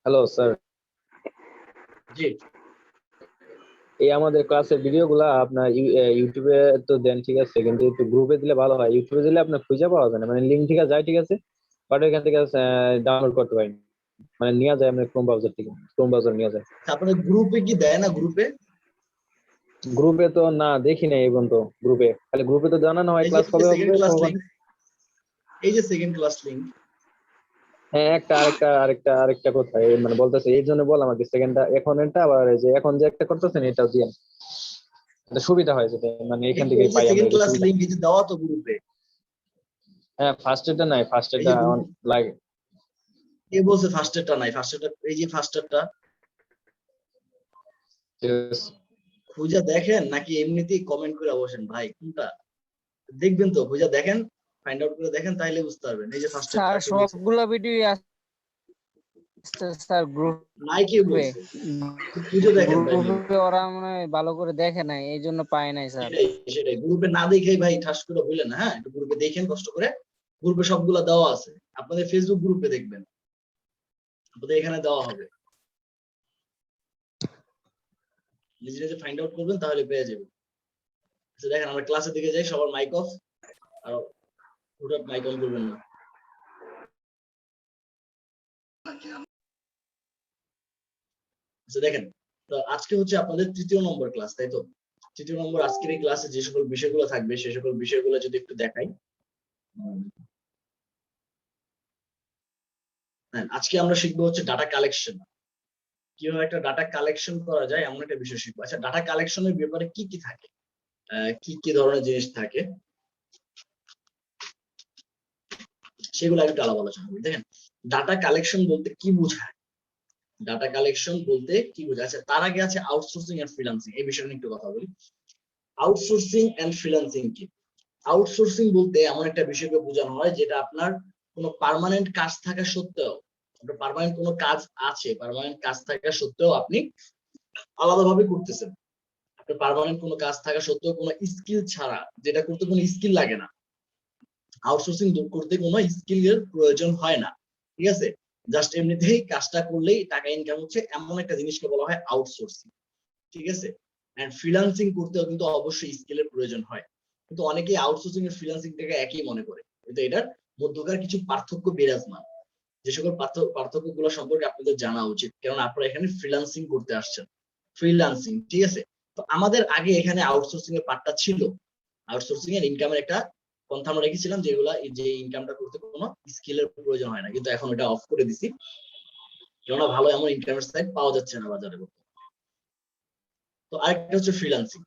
Hello sir, জি এই আমাদের ক্লাসের ভিডিওগুলা আপনার ইউটিউবে তো দেন, ঠিক আছে, কিন্তু একটু গ্রুপে দিলে ভালো হয়। ইউটিউবে দিলে আপনার খুঁজে পাওয়া যায় না, মানে লিঙ্ক ঠিক আছে যায়, ঠিক আছে, বাট ওইখান থেকে ডাউনলোড করতে পারি না। মানে নেওয়া যায় আপনার ক্রোম ব্রাউজার থেকে, ক্রোম ব্রাউজার নেওয়া যায়। আপনাদের গ্রুপে কি দেয় না? গ্রুপে গ্রুপে তো না, দেখি না এই পর্যন্ত। গ্রুপে খালি গ্রুপে তো জানানো হয় এই ক্লাস যে কবে সেকেন্ড হবে ক্লাস কখন। লিংক, এই যে সেকেন্ড ক্লাস লিংক, হ্যাঁ, আরেকটা কথা মানে বলতেছে, এই জন্য বললাম আর কি, সেকেন্ডটা এখন এটা, আবার এই যে এখন যে একটা করতেছেন এটাও দিয়ে এটা সুবিধা হয়, যেটা মানে এখান থেকে এই যে পাই আমরা, সেকেন্ড এটা ক্লাস সুবিধা। লিংক এই যে দেওয়া তো গ্রুপে। হ্যাঁ, ফার্স্ট এটা নাই, ফার্স্ট এই এটা যে গ্রুপ লাগে। কে বলছে ফার্স্টেরটা নাই? ফার্স্টেরটা এই যে ফার্স্টেরটা Yes. খুঁজে দেখেন নাকি এমনিতেই কমেন্ট করে বসেন ভাই? কোনটা দেখবেন তো, খুঁজে দেখেন, ফাইন্ড আউট করে দেখেন, তাইলে বুঝতে পারবেন। এই যে ফার্স্টেরটা স্যার কে বলছে? সবগুলা ভিডিও আসছে স্যার নাই কে গ্রুপে। বলছে? খুঁজে দেখেন তাইলে। গ্রুপে ওরা মনে হয় ভালো করে দেখে নাই, এই জন্য পায় নাই স্যার। সেটাই গ্রুপে না দেখেই ভাই ঠাস করে বললেন না। হ্যাঁ, একটু গ্রুপে দেখেন কষ্ট করে, গ্রুপে সবগুলা দেওয়া আছে। আপনাদের ফেসবুক গ্রুপে দেখবেন, আপনাদের এখানে দেওয়া হবে। নিজে নিজে ফাইন্ড আউট করবেন, তাহলে পেয়ে যাবেন। আচ্ছা দেখেন, আমরা ক্লাসের দিকে যাই, সবার মাইক অফ, আর হুটহাট মাইক অন করবেন না। আচ্ছা দেখেন, তো আজকে হচ্ছে আপনাদের তৃতীয় নম্বর ক্লাস, তাই তো? তৃতীয় নম্বর আজকের এই ক্লাসে যে সকল বিষয়গুলো থাকবে, সেই সকল বিষয়গুলো যদি একটু দেখাই। হ্যাঁ, আজকে আমরা শিখবো হচ্ছে ডাটা কালেকশন। কিভাবে একটা ডাটা কালেকশন করা যায় এমন একটা বিষয় শিখবো। আচ্ছা, ডাটা কালেকশনের ব্যাপারে কি কি থাকে, কি কি ধরনের জিনিস থাকে, সেগুলো একটু আলাপ আলোচনা করি। দেখেন, ডাটা কালেকশন বলতে কি বোঝায়? ডাটা কালেকশন বলতে কি বোঝায়? আচ্ছা, তার আগে আছে আউটসোর্সিং এন্ড ফ্রিল্যান্সিং, এই বিষয়টা নিয়ে একটু কথা বলি। আউটসোর্সিং এন্ড ফ্রিল্যান্সিং কি? আউটসোর্সিং বলতে এমন একটা বিষয়কে বোঝানো হয় যেটা আপনার কোনো পার্মানেন্ট কাজ থাকা সত্ত্বেও, আপনার পার্মানেন্ট কোনো কাজ আছে, পার্মানেন্ট কাজ থাকা সত্ত্বেও আপনি আলাদাভাবে করতেছেন। আপনার পার্মানেন্ট কোনো কাজ থাকা সত্ত্বেও কোনো স্কিল ছাড়া, যেটা করতে কোনো স্কিল লাগে না, আউটসোর্সিং করতে কোনো স্কিলের প্রয়োজন হয় না, ঠিক আছে? জাস্ট এমনিতেই কাজটা করলেই টাকা ইনকাম হচ্ছে, এমন একটা জিনিসকে বলা হয় আউটসোর্সিং, ঠিক আছে? এন্ড ফ্রিল্যান্সিং করতেও কিন্তু অবশ্যই স্কিলের প্রয়োজন হয়, কিন্তু অনেকেই আউটসোর্সিং এর ফ্রিল্যান্সিংটাকে একই মনে করে, কিন্তু এটার মধ্যকার কিছু পার্থক্য বিরাজমান। যে সকল পার্থক্যগুলো সম্পর্কে আপনাদের জানা উচিত, কারণ আপনারা এখানে ফ্রিল্যান্সিং করতে আসছেন। ফ্রিল্যান্সিং, ঠিক আছে? তো আমাদের আগে এখানে আউটসোর্সিং এর পার্টটা ছিল। আউটসোর্সিং এর ইনকামের একটা পন্থা আমরা রেখেছিলাম, যেগুলা যে ইনকামটা করতে কোনো স্কিলের প্রয়োজন হয় না, কিন্তু এখন এটা অফ করে দিছি, কেননা ভালো এমন ইনকামের সাইট পাওয়া যাচ্ছে না বাজারে। তো আরেকটা হচ্ছে ফ্রিল্যান্সিং।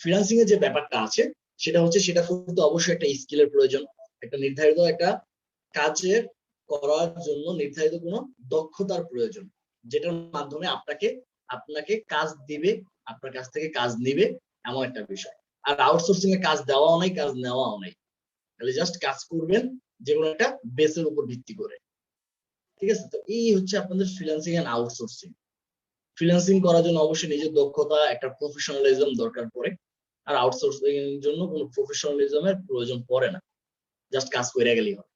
ফ্রিল্যান্সিং এর যে ব্যাপারটা আছে, সেটা হচ্ছে সেটা করতে অবশ্যই একটা স্কিলের প্রয়োজন, একটা নির্ধারিত একটা কাজের করার জন্য নির্ধারিত কোনো দক্ষতার প্রয়োজন, যেটার মাধ্যমে আপনাকে আপনাকে কাজ দিবে, আপনার কাছ থেকে কাজ নিবে, এমন একটা বিষয়। আর আউটসোর্সিং এ কাজ দেওয়াও নাই, কাজ নেওয়াও নাই, তাহলে জাস্ট কাজ করবেন যে কোনো একটা বেসের উপর ভিত্তি করে, ঠিক আছে? তো এই হচ্ছে আপনাদের ফ্রিল্যান্সিং এন্ড আউটসোর্সিং। ফ্রিল্যান্সিং করার জন্য অবশ্যই নিজের দক্ষতা, একটা প্রফেশনালিজম দরকার পড়ে। আর আউটসোর্সিং এর জন্য কোনো প্রফেশনালিজমের প্রয়োজন পড়ে না, জাস্ট কাজ করে গেলেই হয়।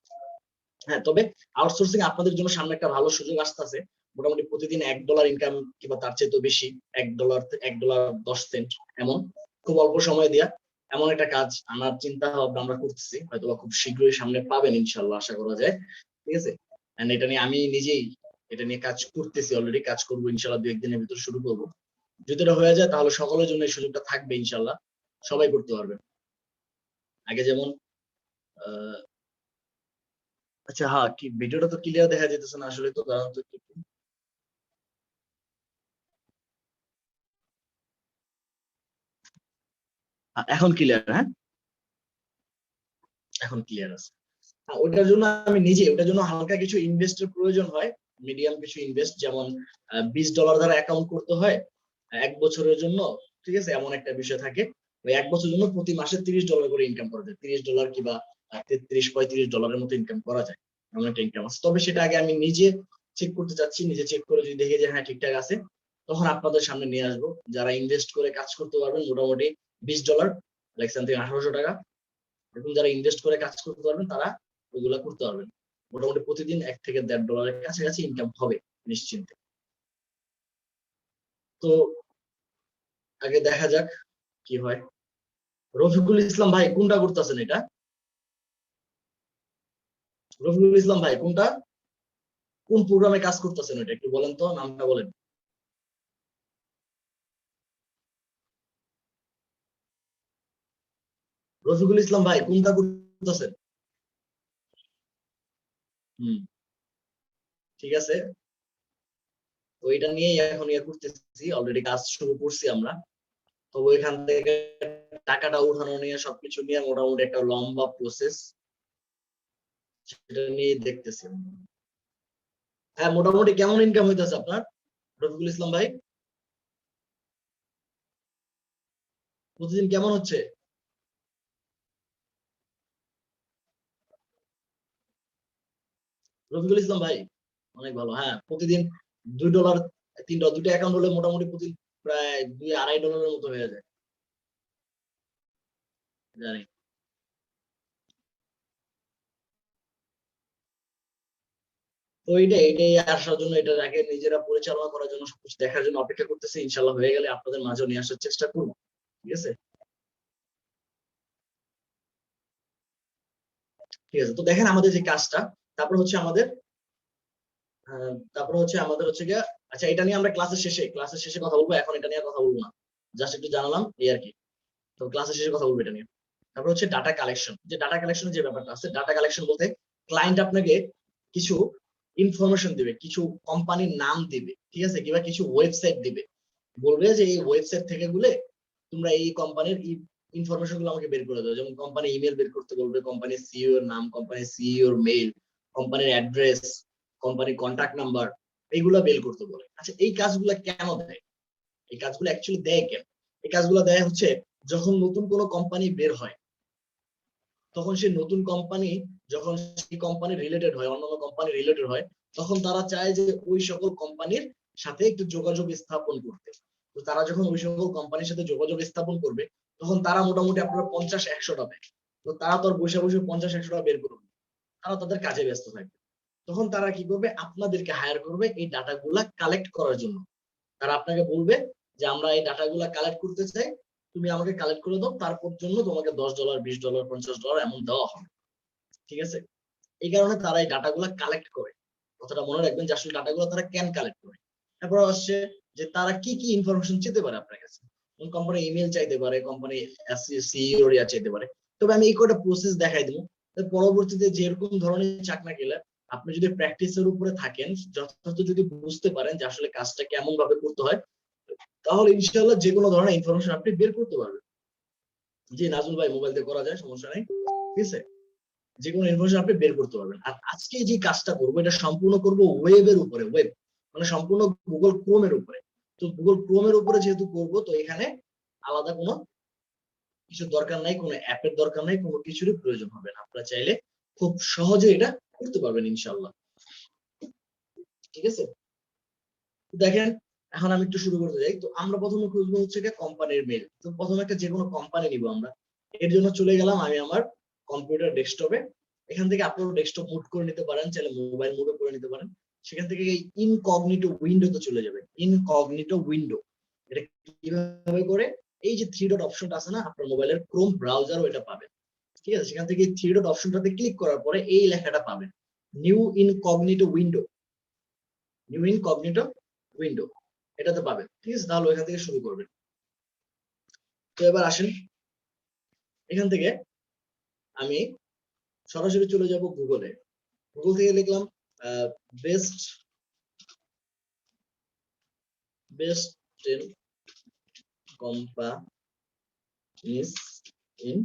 হ্যাঁ, তবে আউটসোর্সিং আপনাদের জন্য সামনে একটা ভালো সুযোগ আসতেছে। মোটামুটি প্রতিদিন $1 ইনকাম কিংবা তার চেয়ে তো বেশি, $1.10 এমন, খুব অল্প সময় দিয়া এমন একটা কাজ আনার চিন্তা ভাবনা আমরা করতেছি, হয়তো খুব শীঘ্রই সামনে পাবেন ইনশাল্লাহ, আশা করা যায়, ঠিক আছে? এন্ড এটা নিয়ে আমি নিজেই এটা নিয়ে কাজ করতেছি, অলরেডি কাজ করবো ইনশাল্লাহ, 2-1 দিনের ভিতর শুরু করবো। যদি এটা হয়ে যায় তাহলে সকলের জন্য এই সুযোগটা থাকবে ইনশাল্লাহ, সবাই করতে পারবে। আগে যেমন আচ্ছা, হ্যাঁ, কি ভিডিওটা তো ক্লিয়ার দেখা যেতেছে না আসলে, তো দাঁড়ান তো একটু। এখন ক্লিয়ার? হ্যাঁ, এখন ক্লিয়ার আছে। ওটার জন্য আমি নিজে, ওটার জন্য হালকা কিছু ইনভেস্টের প্রয়োজন হয়, মিডিয়াম কিছু ইনভেস্ট, যেমন $20 দ্বারা অ্যাকাউন্ট করতে হয় 1 বছরের জন্য, ঠিক আছে? এমন একটা বিষয় থাকে, ওই 1 বছরের জন্য প্রতি মাসে $30 করে ইনকাম করা যায়, $30 কিংবা 33-35 ডলারের মতো ইনকাম করা যায়, এমন একটা ইনকাম আছে। তবে সেটা আগে আমি নিজে চেক করতে চাচ্ছি, নিজে চেক করে যদি দেখে যে হ্যাঁ ঠিকঠাক আছে, তখন আপনাদের সামনে নিয়ে আসবো। যারা ইনভেস্ট করে কাজ করতে পারবেন মোটামুটি $20, লাইক সামথিং 1800 টাকা, এবং যারা ইনভেস্ট করে কাজ করতে পারবেন তারা ওইগুলা করতে পারবেন। মোটামুটি প্রতিদিন $1 থেকে $1.5 কাছাকাছি ইনকাম হবে, নিশ্চিন্তে। তো আগে দেখা যাক কি হয়। রফিকুল ইসলাম ভাই কোনটা করতেছেন? এটা রফিকুল ইসলাম ভাই কোনটা, কোন প্রোগ্রামে কাজ করতেছেন? এটা একটু বলেন তো, নামটা বলেন। রফিকুল ইসলাম ভাই কোনটা করতেছেন? হুম, ঠিক আছে। তো এটা নিয়েই এখন ইয়ে করতেছি, অলরেডি কাজ শুরু করছি আমরা। তো ওইখান থেকে টাকাটা উঠানো নিয়ে সবকিছু নিয়ে মোটামুটি একটা লম্বা প্রসেস, সেটা নিয়ে দেখতেছি। হ্যাঁ, মোটামুটি কেমন ইনকাম হইতেছে আপনার রফিকুল ইসলাম ভাই? প্রতিদিন কেমন হচ্ছে? রফিকুল ইসলাম ভাই অনেক ভালো। হ্যাঁ, প্রতিদিন $2 $3, দুটো অ্যাকাউন্ট হলে মোটামুটি প্রতিদিন প্রায় $2-2.5 মতো হয়ে যায়, জানি। তো এটাই আসার জন্য, এটার আগে নিজেরা পরিচালনা করার জন্য, সবকিছু দেখার জন্য অপেক্ষা করতেছি। ইনশাল্লাহ হয়ে গেলে আপনাদের মাঝেও নিয়ে আসার চেষ্টা করবো, ঠিক আছে। ঠিক আছে, তো দেখেন আমাদের যে কাজটা, তারপর হচ্ছে আমাদের হচ্ছে গিয়া, আচ্ছা এটা নিয়ে আমরা ক্লাসের শেষে কথা বলবো, এখন এটা নিয়ে কথা বলবো না, জাস্ট একটু জানালাম এই আর কি। তো ক্লাসের শেষে কথা বলবো এটা নিয়ে। তারপর হচ্ছে ডাটা কালেকশন, যে ডাটা কালেকশনের যে ব্যাপারটা আছে, ডাটা কালেকশন বলতে ক্লায়েন্ট আপনাকে কিছু ইনফরমেশন দিবে, কিছু কোম্পানির নাম দিবে, ঠিক আছে, কিংবা কিছু ওয়েবসাইট দিবে, বলবে যে এই ওয়েবসাইট থেকে গুলে তোমরা এই কোম্পানির ইনফরমেশন গুলো আমাকে বের করে দাও। যেমন কোম্পানি ইমেল বের করতে বলবে, কোম্পানির সিইও এর নাম, কোম্পানির সিইও এর মেইল, কোম্পানির অ্যাড্রেস, কোম্পানির কন্ট্যাক্ট নাম্বার, এইগুলা বের করতে বলে। আচ্ছা এই কাজগুলা কেন দেয়? এই কাজগুলো অ্যাকচুয়ালি দেয় কেন? এই কাজগুলো দেয় হচ্ছে যখন নতুন কোনো কোম্পানি বের হয়, তখন সেই নতুন কোম্পানি, যখন সেই কোম্পানি রিলেটেড হয়, অন্যান্য কোম্পানি রিলেটেড হয়, তখন তারা চায় যে ওই সকল কোম্পানির সাথে একটু যোগাযোগ স্থাপন করতে। তো তারা যখন ওই সকল কোম্পানির সাথে যোগাযোগ স্থাপন করবে, তখন তারা মোটামুটি আপনারা 50-100 পাবে। তো তারা তো আর বসে বসে 50-100 বের করবে, তারা তাদের কাজে ব্যস্ত থাকবে। তখন তারা কি করবে? আপনাদেরকে হায়ার করবে এই ডাটাগুলা কালেক্ট করার জন্য। তারা আপনাকে বলবে যে আমরা এই ডাটাগুলা কালেক্ট করতে চাই, তুমি আমাকে কালেক্ট করে দাও, তারপর জন্য তোমাকে $10, $20, $50 এমন দেওয়া হবে, ঠিক আছে। এই কারণে তারা এই ডাটাগুলা কালেক্ট করে। কথাটা মনে রাখবেন যে আসলে ডাটাগুলো তারা কেন কালেক্ট করে। তারপর আসছে যে তারা কি কি ইনফরমেশন চাইতে পারে আপনার কাছে। কোম্পানি ইমেল চাইতে পারে, কোম্পানি সিইও চাইতে পারে। তবে আমি এই কটা প্রসেস দেখাই দিব, পরবর্তীতে যেরকম ধরনের চাকরি গেলে আপনি যদি প্র্যাকটিসের উপরে থাকেন, যথাযথ যদি বুঝতে পারেন যে আসলে কাজটা কেমন ভাবে করতে হয়, তাহলে ইনশাআল্লাহ যে কোনো ধরনের ইনফরমেশন আপনি বের করতে পারবেন। জি নাজুল ভাই, মোবাইল দিয়ে করা যায়, সমস্যা নেই, ঠিক আছে। যে কোনো ইনফরমেশন আপনি বের করতে পারবেন। আর আজকে যে কাজটা করবো, এটা সম্পূর্ণ করবো ওয়েবের উপরে, ওয়েব মানে সম্পূর্ণ গুগল ক্রোমের উপরে। তো গুগল ক্রোমের উপরে যেহেতু করবো, তো এখানে আলাদা কোনো কিছু দরকার নাই, কোনো অ্যাপের দরকার নাই, কোনো কিছুরই প্রয়োজন হবে না। আপনারা চাইলে খুব সহজে এটা করতে পারবেন ইনশাআল্লাহ, ঠিক আছে। দেখেন এখন আমি একটু শুরু করতে যাই। তো আমরা প্রথমে খুঁজবো হচ্ছে গিয়ে কোম্পানির মেল। তো প্রথমে একটা যে কোনো কোম্পানি নিব আমরা। এর জন্য চলে গেলাম আমি আমার কম্পিউটার ডেস্কটপে। এখান থেকে আপনারা ডেস্কটপ মুড করে নিতে পারেন, চাইলে মোবাইল মুডও করে নিতে পারেন। সেখান থেকে এই ইনকগনিটো উইন্ডোতে চলে যাবেন। ইনকগনিটো উইন্ডো, এটা কিভাবে করে? এই যে 3 ডট অপশনটা আছে না আপনার মোবাইলের, ক্রোম ব্রাউজারও এটা পাবেন, ঠিক আছে। সেখান থেকে 3 ডট অপশনটাতে ক্লিক করার পরে এই লেখাটা পাবেন, new incognito window. New incognito window এটাতে পাবেন, ঠিক আছে। তাহলে এখান থেকে শুরু করবেন। তো এবার আসেন, এখান থেকে আমি সরাসরি চলে যাব গুগলে। গুগল থেকে লিখলাম best best 10 companies in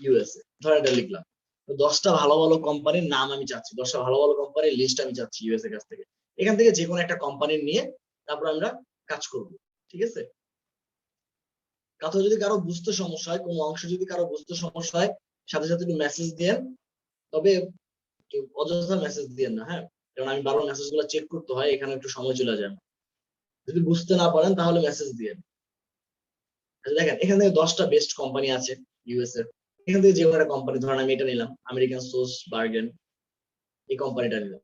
USA, ধর এটা লিখলাম। তো 10টা ভালো ভালো কোম্পানির নাম আমি চাচ্ছি, 10টা ভালো ভালো কোম্পানির লিস্ট আমি চাচ্ছি ইউএসএ কাছ থেকে। এখান থেকে যে কোনো একটা কোম্পানির নিয়ে তারপর আমরা কাজ করব, ঠিক আছে। কথা যদি কারো বুঝতে সমস্যা হয়, কোনো অংশ যদি কারো বুঝতে সমস্যা হয়, সাথে সাথে একটু মেসেজ দেন। তবে অযথা মেসেজ দিয়েন না, হ্যাঁ, কারণ আমি বারবার মেসেজ গুলো চেক করতে হয়, এখানে একটু সময় চলে যায়। যদি বুঝতে না পারেন তাহলে মেসেজ দিয়েন। দেখেন এখান থেকে 10টা বেস্ট কোম্পানি আছে ইউএস এর। এখান থেকে যে কোনো একটা কোম্পানি, ধরেন আমি এটা নিলাম, আমেরিকান সোর্স বার্গেন, এই কোম্পানিটা নিলাম।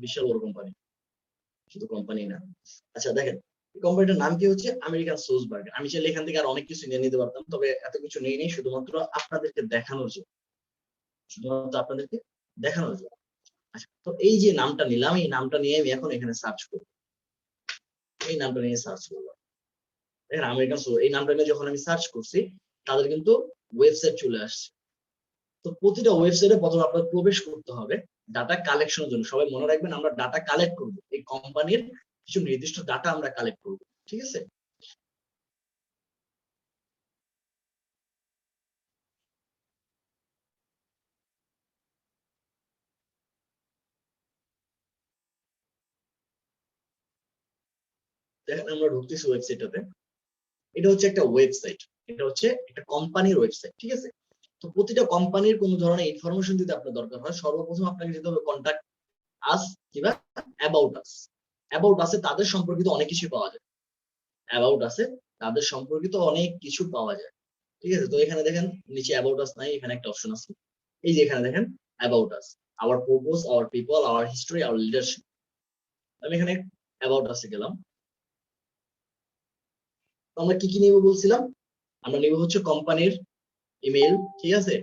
বিশাল বড় কোম্পানি, শুধু কোম্পানি না। আচ্ছা দেখেন কোম্পানিটার নাম কি হচ্ছে আমেরিকান সোস বার্গার। আমি চাইলে এখান থেকে আর অনেক কিছু নিয়ে নিতে পারতাম, তবে এত কিছু নিয়ে নেই, শুধুমাত্র আপনাদেরকে দেখানোর জন্য, শুধুমাত্র আপনাদেরকে দেখানোর জন্য। আচ্ছা তো এই যে নামটা নিলাম, এই নামটা নিয়ে আমি এখন এখানে সার্চ করবো, এই নামটা নিয়ে সার্চ করবো। দেখেন আমেরিকান সোস, এই নামটা নিয়ে যখন আমি সার্চ করছি তাদের কিন্তু ওয়েবসাইট চলে আসছে। তো প্রতিটা ওয়েবসাইটে প্রথমে আপনার প্রবেশ করতে হবে ডাটা কালেকশনের জন্য। সবাই মনে রাখবেন আমরা ডাটা কালেক্ট করবো, এই কোম্পানির কিছু নির্দিষ্ট ডাটা আমরা কালেক্ট করবো, ঠিক আছে? দেখেন আমরা ঢুকতেছি ওয়েবসাইটটাতে, এটা হচ্ছে একটা ওয়েবসাইট, এটা হচ্ছে একটা কোম্পানির ওয়েবসাইট, ঠিক আছে? তো প্রতিটা কোম্পানির কোন ধরনের ইনফরমেশন যদি আপনার দরকার হয়, সর্বপ্রথম আপনাকে যেতে হবে কন্টাক্ট আস কিংবা অ্যাবাউট আস। অ্যাবাউট আসে তাদের সম্পর্কিত অনেক কিছু পাওয়া যায়, অ্যাবাউট আসে তাদের সম্পর্কিত অনেক কিছু পাওয়া যায়, ঠিক আছে? তো এখানে দেখেন নিচে অ্যাবাউট আস নাই, এখানে একটা অপশন আছে, এই যে এখানে দেখেন about us, our purpose, our people, our history, our leadership. আমি এখানে অ্যাবাউট আসে গেলাম। তো আমরা কি কি নিব বলছিলাম, আমরা নিব হচ্ছে কোম্পানির ইমেল, ঠিক আছে?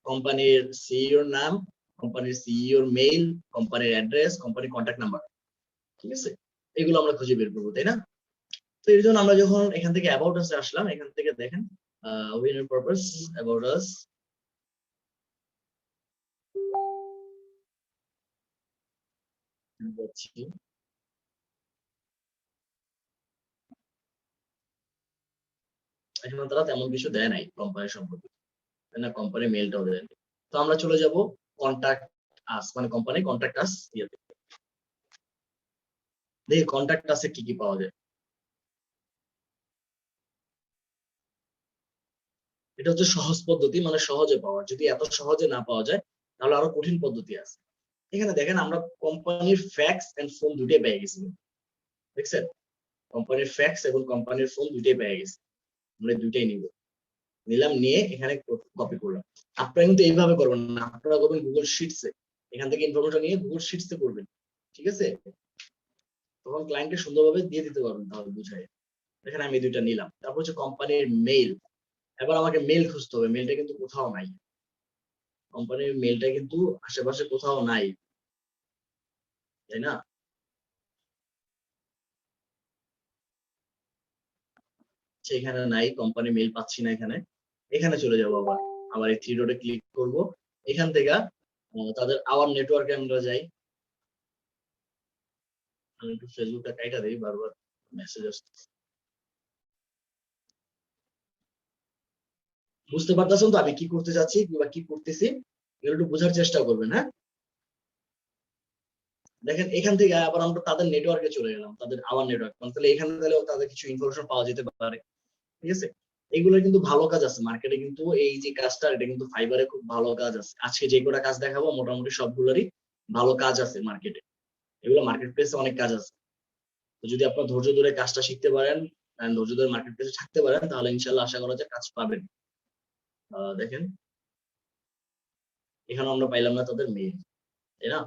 কোম্পানির সিইওর নাম, কোম্পানির সিইওর মেইল, কোম্পানির অ্যাড্রেস, কোম্পানির কন্ট্যাক্ট নাম্বার, ঠিক আছে? এগুলো আমরা খুঁজে বের করবো, তাই না? তো এর জন্য আমরা যখন এখান থেকে অ্যাবাউট আস আসলাম, এখান থেকে দেখেন উইনার পারপাস অ্যাবাউট আস, এখানে তারা তেমন কিছু দেয় নাই কোম্পানির সম্পর্কে, তাই না? কোম্পানির মেইলটাও দেয়। তো আমরা চলে যাব কন্ট্যাক্ট আস, মানে কোম্পানি কন্ট্যাক্ট আস ইয়েতে, দেখি কন্ট্যাক্ট আসে কি কি পাওয়া যায়। এটা হচ্ছে সহজ পদ্ধতি, মানে সহজে পাওয়া। যদি এত সহজে না পাওয়া যায় তাহলে আরো কঠিন পদ্ধতি আছে। এখানে দেখেন আমরা কোম্পানির ফ্যাক্স এন্ড ফোন দুটোই পেয়ে গেছি, দেখছেন? কোম্পানির ফ্যাক্স এবং কোম্পানির ফোন দুটোই পেয়ে গেছি, আমরা দুটাই নিব, নিলাম, নিয়ে এখানে কপি করলাম। আপনারা কিন্তু এইভাবে করবেন না, আপনারা করবেন গুগল শিটসে, এখান থেকে ইনফরমেশন নিয়ে গুগল শিটসে করবেন, ঠিক আছে? তখন ক্লায়েন্টকে সুন্দরভাবে দিয়ে দিতে পারবেন, তাহলে বুঝায়। এখানে আমি দুইটা নিলাম। তারপর হচ্ছে কোম্পানির মেইল, এবার আমাকে মেইল খুঁজতে হবে, মেইলটা কিন্তু কোথাও নাই, কোম্পানির মেইলটা কিন্তু আশেপাশে কোথাও নাই, তাই না? সেখানে নাই, কোম্পানি মেইল পাচ্ছি না এখানে। এখানে চলে যাবো, আবার আবার এই থ্রি ডটে ক্লিক করব, এখান থেকে তাদের আওয়ার নেটওয়ার্কে আমরা যাই। আমি একটু ফেসবুকটা কাইটা দিই, বারবার মেসেজ আসছে। বুঝতে পারতেছেন তো আমি কি করতে যাচ্ছি কিংবা কি করতেছি? এগুলো একটু বোঝার চেষ্টা করবেন, হ্যাঁ? দেখেন এখান থেকে আবার আমরা তাদের নেটওয়ার্কে চলে গেলাম, তাদের আওয়ার নেটওয়ার্ক, তাহলে এখানে গেলেও তাদের কিছু ইনফরমেশন পাওয়া যেতে পারে, ঠিক আছে? এগুলো কিন্তু ভালো কাজ আছে মার্কেটে, কিন্তু এই যে কাজটা এটা কিন্তু ফাইবারে খুব ভালো কাজ আছে। আজকে যে কটা কাজ দেখাবো মোটামুটি সবগুলোরই ভালো কাজ আছে মার্কেটে, এগুলো মার্কেট প্লেসে অনেক কাজ আছে। তো যদি আপনার ধৈর্য ধরে কাজটা শিখতে পারেন, ধৈর্য ধরে মার্কেট প্লেসে থাকতে পারেন, তাহলে ইনশাল্লাহ আশা করা যায় কাজ পাবেন। দেখেন এখানে আমরা পাইলাম না তাদের মেইল, তাই না?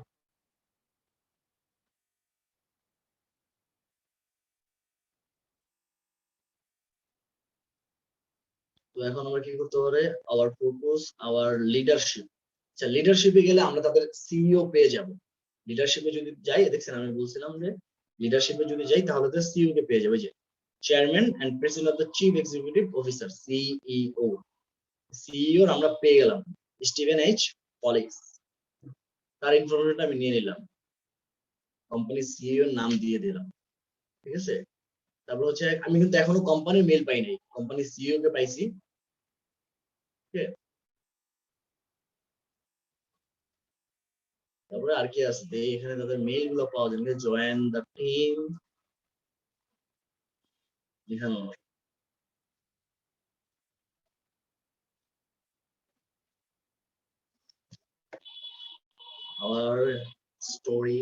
তো এখন আমরা কি করতে পারে, আওয়ার পারপোজ, আওয়ার লিডারশিপ। আচ্ছা লিডারশিপে গেলে আমরা তাদের সিইও পেয়ে যাব। লিডারশিপে যদি যাই, দেখছেন আমি বলছিলাম যে লিডারশিপে যদি যাই তাহলে তো সিইও কে পেয়ে যাবে, যে chairman and president of the chief executive officer, CEO. CEO আমরা পেয়ে গেলাম স্টিভেন এইচ পলিস, তার ইনফরমেশনটা আমি নিয়ে নিলাম, কোম্পানি সিইও নাম দিয়ে দিলাম, ঠিক আছে? তারপর হচ্ছে আমি কিন্তু এখনো কোম্পানির মেল পাই নাই, কোম্পানি সিইও কে পাইছি, ঠিক আছে? তারপরে আর কি আছে, এখানে তাদের মেইল গুলো পাওয়া যাবে, জয়েন দ্য টিম দেখানো, hour story,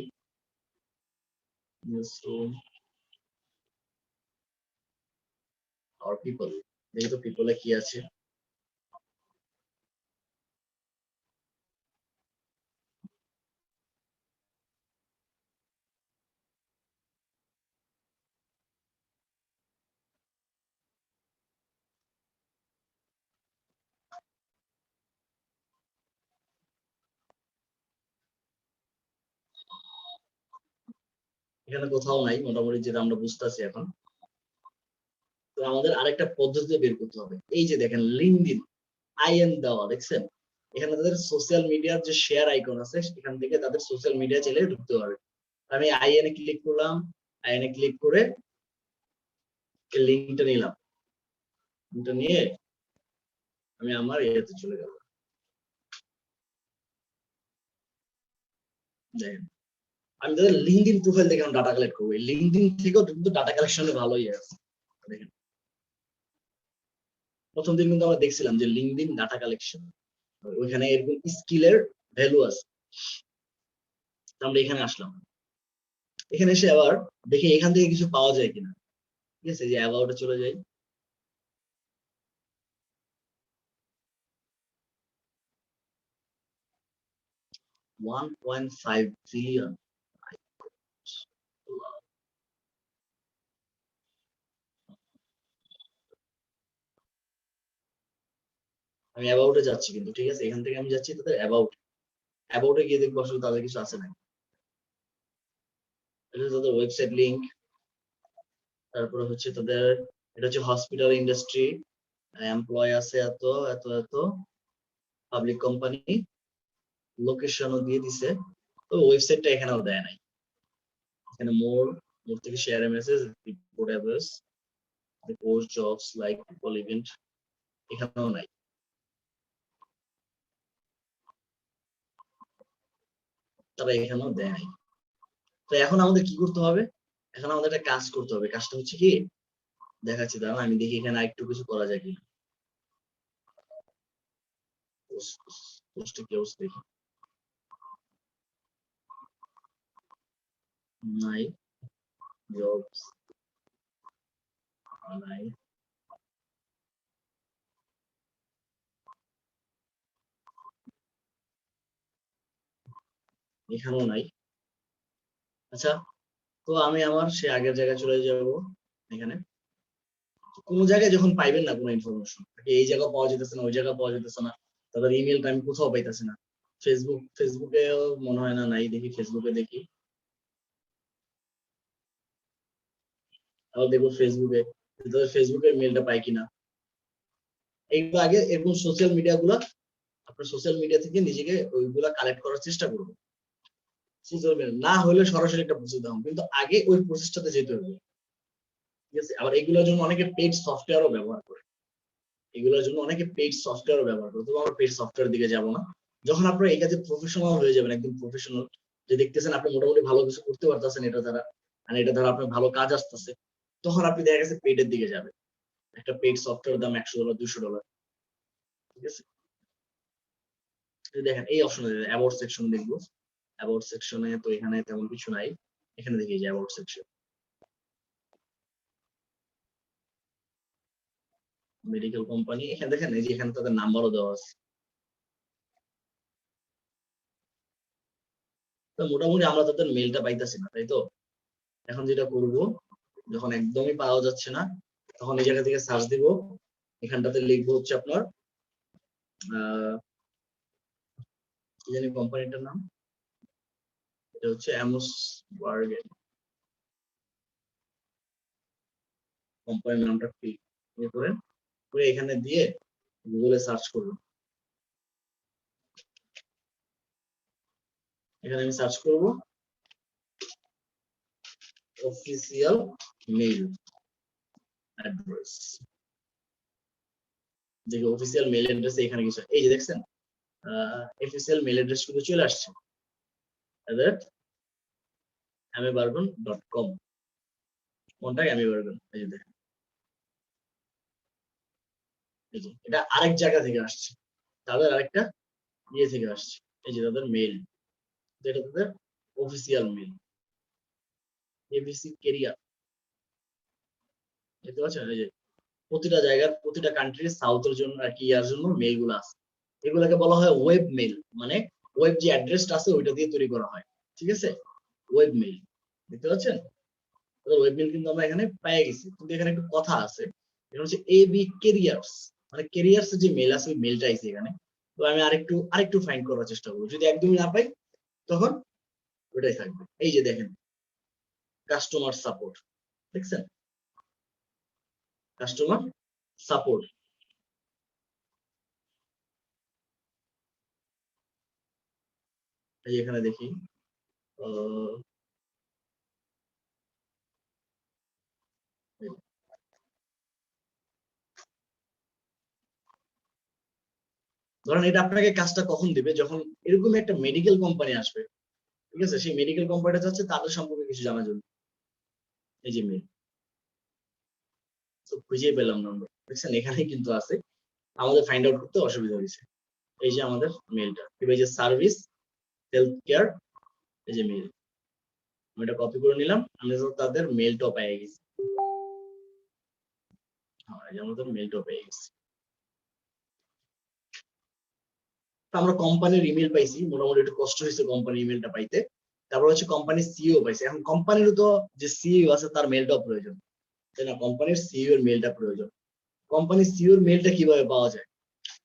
news room, hour people. দেখি তো পিপলে কি আছে। এখানে কোথাও নাই মোটামুটি, যেটা আমরা বুঝতেছি এখন। তো আমাদের আরেকটা পদ্ধতি বের করতে হবে। এই যে দেখেন লিঙ্কডইন আইএন দেওয়া দেখছেন, এখানে তাদের সোশ্যাল মিডিয়ার যে শেয়ার আইকন আছে, এখান থেকে তাদের সোশ্যাল মিডিয়া চাইলে ঢুকতে পারবে। আমি আইএন এ ক্লিক করলাম, আইএন এ ক্লিক করে লিঙ্কটা নিলাম, লিঙ্কটা নিয়ে আমি আমার ইয়েতে চলে গেলাম। দেখেন আমি তাদের লিঙ্কডইন প্রোফাইল থেকে ডাটা কালেক্ট করবো। লিঙ্কডইন থেকেও কিন্তু ডাটা কালেকশনে ভালোই আছে। দেখেন প্রথম দিন কিন্তু আমরা দেখছিলাম যে লিঙ্কডইন ডাটা কালেকশন, ওইখানে এরকম স্কিলের ভ্যালু আছে। আমরা এখানে আসলাম, এখানে এসে আবার দেখি এখান থেকে কিছু পাওয়া যায় কিনা। ঠিক আছে, যে অ্যাবাউটে চলে যাই। $1.5 trillion। আমি অ্যাবাউটে যাচ্ছি কিন্তু, ঠিক আছে, এখান থেকে আমি যাচ্ছি তাদের অ্যাবাউটে গিয়ে দেখবো আসলে তাদের কিছু আছে না। এটা তাদের ওয়েবসাইট লিংক, তারপরে হচ্ছে তাদের, এটা হচ্ছে হসপিটাল ইন্ডাস্ট্রি, এমপ্লয় আছে এত এত এত, পাবলিক কোম্পানি, লোকেশনও দিয়ে দিছে। তো ওয়েবসাইটটা এখানেও দেয় নাই। এখানে মোর থেকে শেয়ার এ message, report address, post jobs like people event, এখানেও নাই। তারা এখানেও দেয় নাই। তো এখন আমাদের কি করতে হবে? এখন আমাদের একটা কাজ করতে হবে। কাজটা হচ্ছে কি, দেখাচ্ছি দাঁড়ান, আমি দেখি এখানে আরেকটু কিছু করা যায় কিনা। পোস্টে কি অবস্থা দেখি, নাই জবস নাই। এখানেও নাই। আচ্ছা, তো আমি আমার সে আগের জায়গায় চলে যাব। এখানে কোন জায়গায় যখন পাইবেন না কোনো ইনফরমেশন, এই জায়গা পাওয়া যেতেছে না, ওই জায়গা পাওয়া যেতেছে না, তাদের ইমেলটা আমি কোথাও পাইতেছি না। ফেসবুকে মনে হয় না নাই, দেখি ফেসবুকে দেখি, আবার দেখবো ফেসবুকে, তাদের ফেসবুকের মেলটা পাই কিনা। এইগুলো আগে এরকম সোশ্যাল মিডিয়া গুলা, আপনার সোশ্যাল মিডিয়া থেকে নিজেকে ওইগুলা কালেক্ট করার চেষ্টা করবো। না হলে সরাসরি একটা প্রসেস দাও, কিন্তু আগে ওই প্রসেসটাতে যেতে হবে। ঠিক আছে, আবার এগুলোর জন্য অনেকে পেইড সফটওয়্যারও ব্যবহার করে। এগুলোর জন্য অনেকে পেইড সফটওয়্যারও ব্যবহার করে। তবে আমরা পেইড সফটওয়্যার দিকে যাব না। যখন আপনারা এই কাজে প্রফেশনাল হয়ে যাবেন, একদম প্রফেশনাল, যে দেখতেছেন আপনি মোটামুটি ভালো কিছু করতে পারতেছেন এটা দ্বারা, আর এটা দ্বারা আপনার ভালো কাজ আসতেছে, তখন আপনি দেখা গেছে পেইডের দিকে যাবেন। একটা পেইড সফটওয়্যার দাম $100 $200। ঠিক আছে, দেখেন এই অপশনে অ্যাবাউট সেকশন দেখবো। অ্যাবাউট সেকশনে তো এখানে তেমন কিছু নাই। এখানে দেখি যে অ্যাবাউট সেকশন, মেডিকেল কোম্পানি, এখানে দেখেন এই যে এখানে তাদের নাম্বারও দেওয়া আছে। তো মোটামুটি আমরা তাদের মেলটা পাইতেছি না, তাই তো। এখন যেটা করব, যখন একদমই পাওয়া যাচ্ছে না, তখন এই জায়গা থেকে সার্চ দিব। এখানটাতে লিখবো হচ্ছে আপনার কি জানি কোম্পানিটার নাম, এটা হচ্ছে অ্যামোস বার্গেন। কোম্পানির নামটা ক্লিক করে এখানে দিয়ে গুগলে সার্চ করব। এখানে আমি সার্চ করব অফিসিয়াল মেইল অ্যাড্রেস। দেখি অফিসিয়াল মেইল অ্যাড্রেস এখানে কিছু, এই যে দেখছেন অফিসিয়াল মেইল অ্যাড্রেস কিন্তু চলে আসছে, amebargon.com। কোনটা? amebargon। এই যে দেখেন, এই যে এটা আরেক জায়গা থেকে আসছে, তাদের আরেকটা ইয়ে থেকে আসছে। এই যে তাদের মেইল, এটা তাদের অফিসিয়াল মেইল, এবিসি কেরিয়ার। দেখতে পাচ্ছেন এই যে প্রতিটা জায়গার, প্রতিটা কান্ট্রির সাউথের জন্য আর কি ইয়ার জন্য মেইল গুলো আছে। এগুলোকে বলা হয় ওয়েব মেইল, মানে ওয়েব যে অ্যাড্রেসটা আছে ওইটা দিয়ে তৈরি করা হয়। ঠিক আছে, ওয়েব মেইল দেখতে পাচ্ছেন। ওয়েব মেইল কিন্তু আমরা এখানে পেয়ে গেছি, কিন্তু এখানে একটু কথা আছে। এটা হচ্ছে এবি কেরিয়ার্স, মানে কেরিয়ার্স যে মেইল আছে ওই মেইলটা আছে এখানে। তো আমি আরেকটু ফাইন্ড করার চেষ্টা করবো, যদি একদমই না পাই তখন ওটাই থাকবে। এই যে দেখেন কাস্টমার সাপোর্ট, দেখছেন কাস্টমার সাপোর্ট। এই এখানে দেখি ধরেন এটা আপনাকে কাজটা কখন দিবে, যখন এরকম একটা মেডিকেল কোম্পানি আসবে, ঠিক আছে, সেই মেডিকেল কোম্পানিটা চাচ্ছে তাদের সম্পর্কে কিছু জানার জন্য। এই যে মেল, তো খুঁজে পেলাম না আমরা, দেখছেন এখানে কিন্তু আছে, আমাদের ফাইন্ড আউট করতে অসুবিধা হয়েছে। এই যে আমাদের মেলটা, এই যে সার্ভিস হেলথ কেয়ার, এই যে মেল, আমি এটা কপি করে নিলাম, আমরা তো তাদের মেলটাও পেয়ে গেছি। হ্যাঁ, এই যে আমাদের মেলটাও পেয়ে গেছি। আমরা কোম্পানির ইমেল পাইছি, মোটামুটি একটু কষ্ট হয়েছে কোম্পানির ইমেলটা পাইতে। তারপর হচ্ছে কোম্পানির সিইও পাইছে, এখন কোম্পানিরও তো যে সিইও আছে তার মেলটাও প্রয়োজন, তাই না? কোম্পানির সিইও এর মেলটা প্রয়োজন। কোম্পানির সিইও এর মেলটা কিভাবে পাওয়া যায়?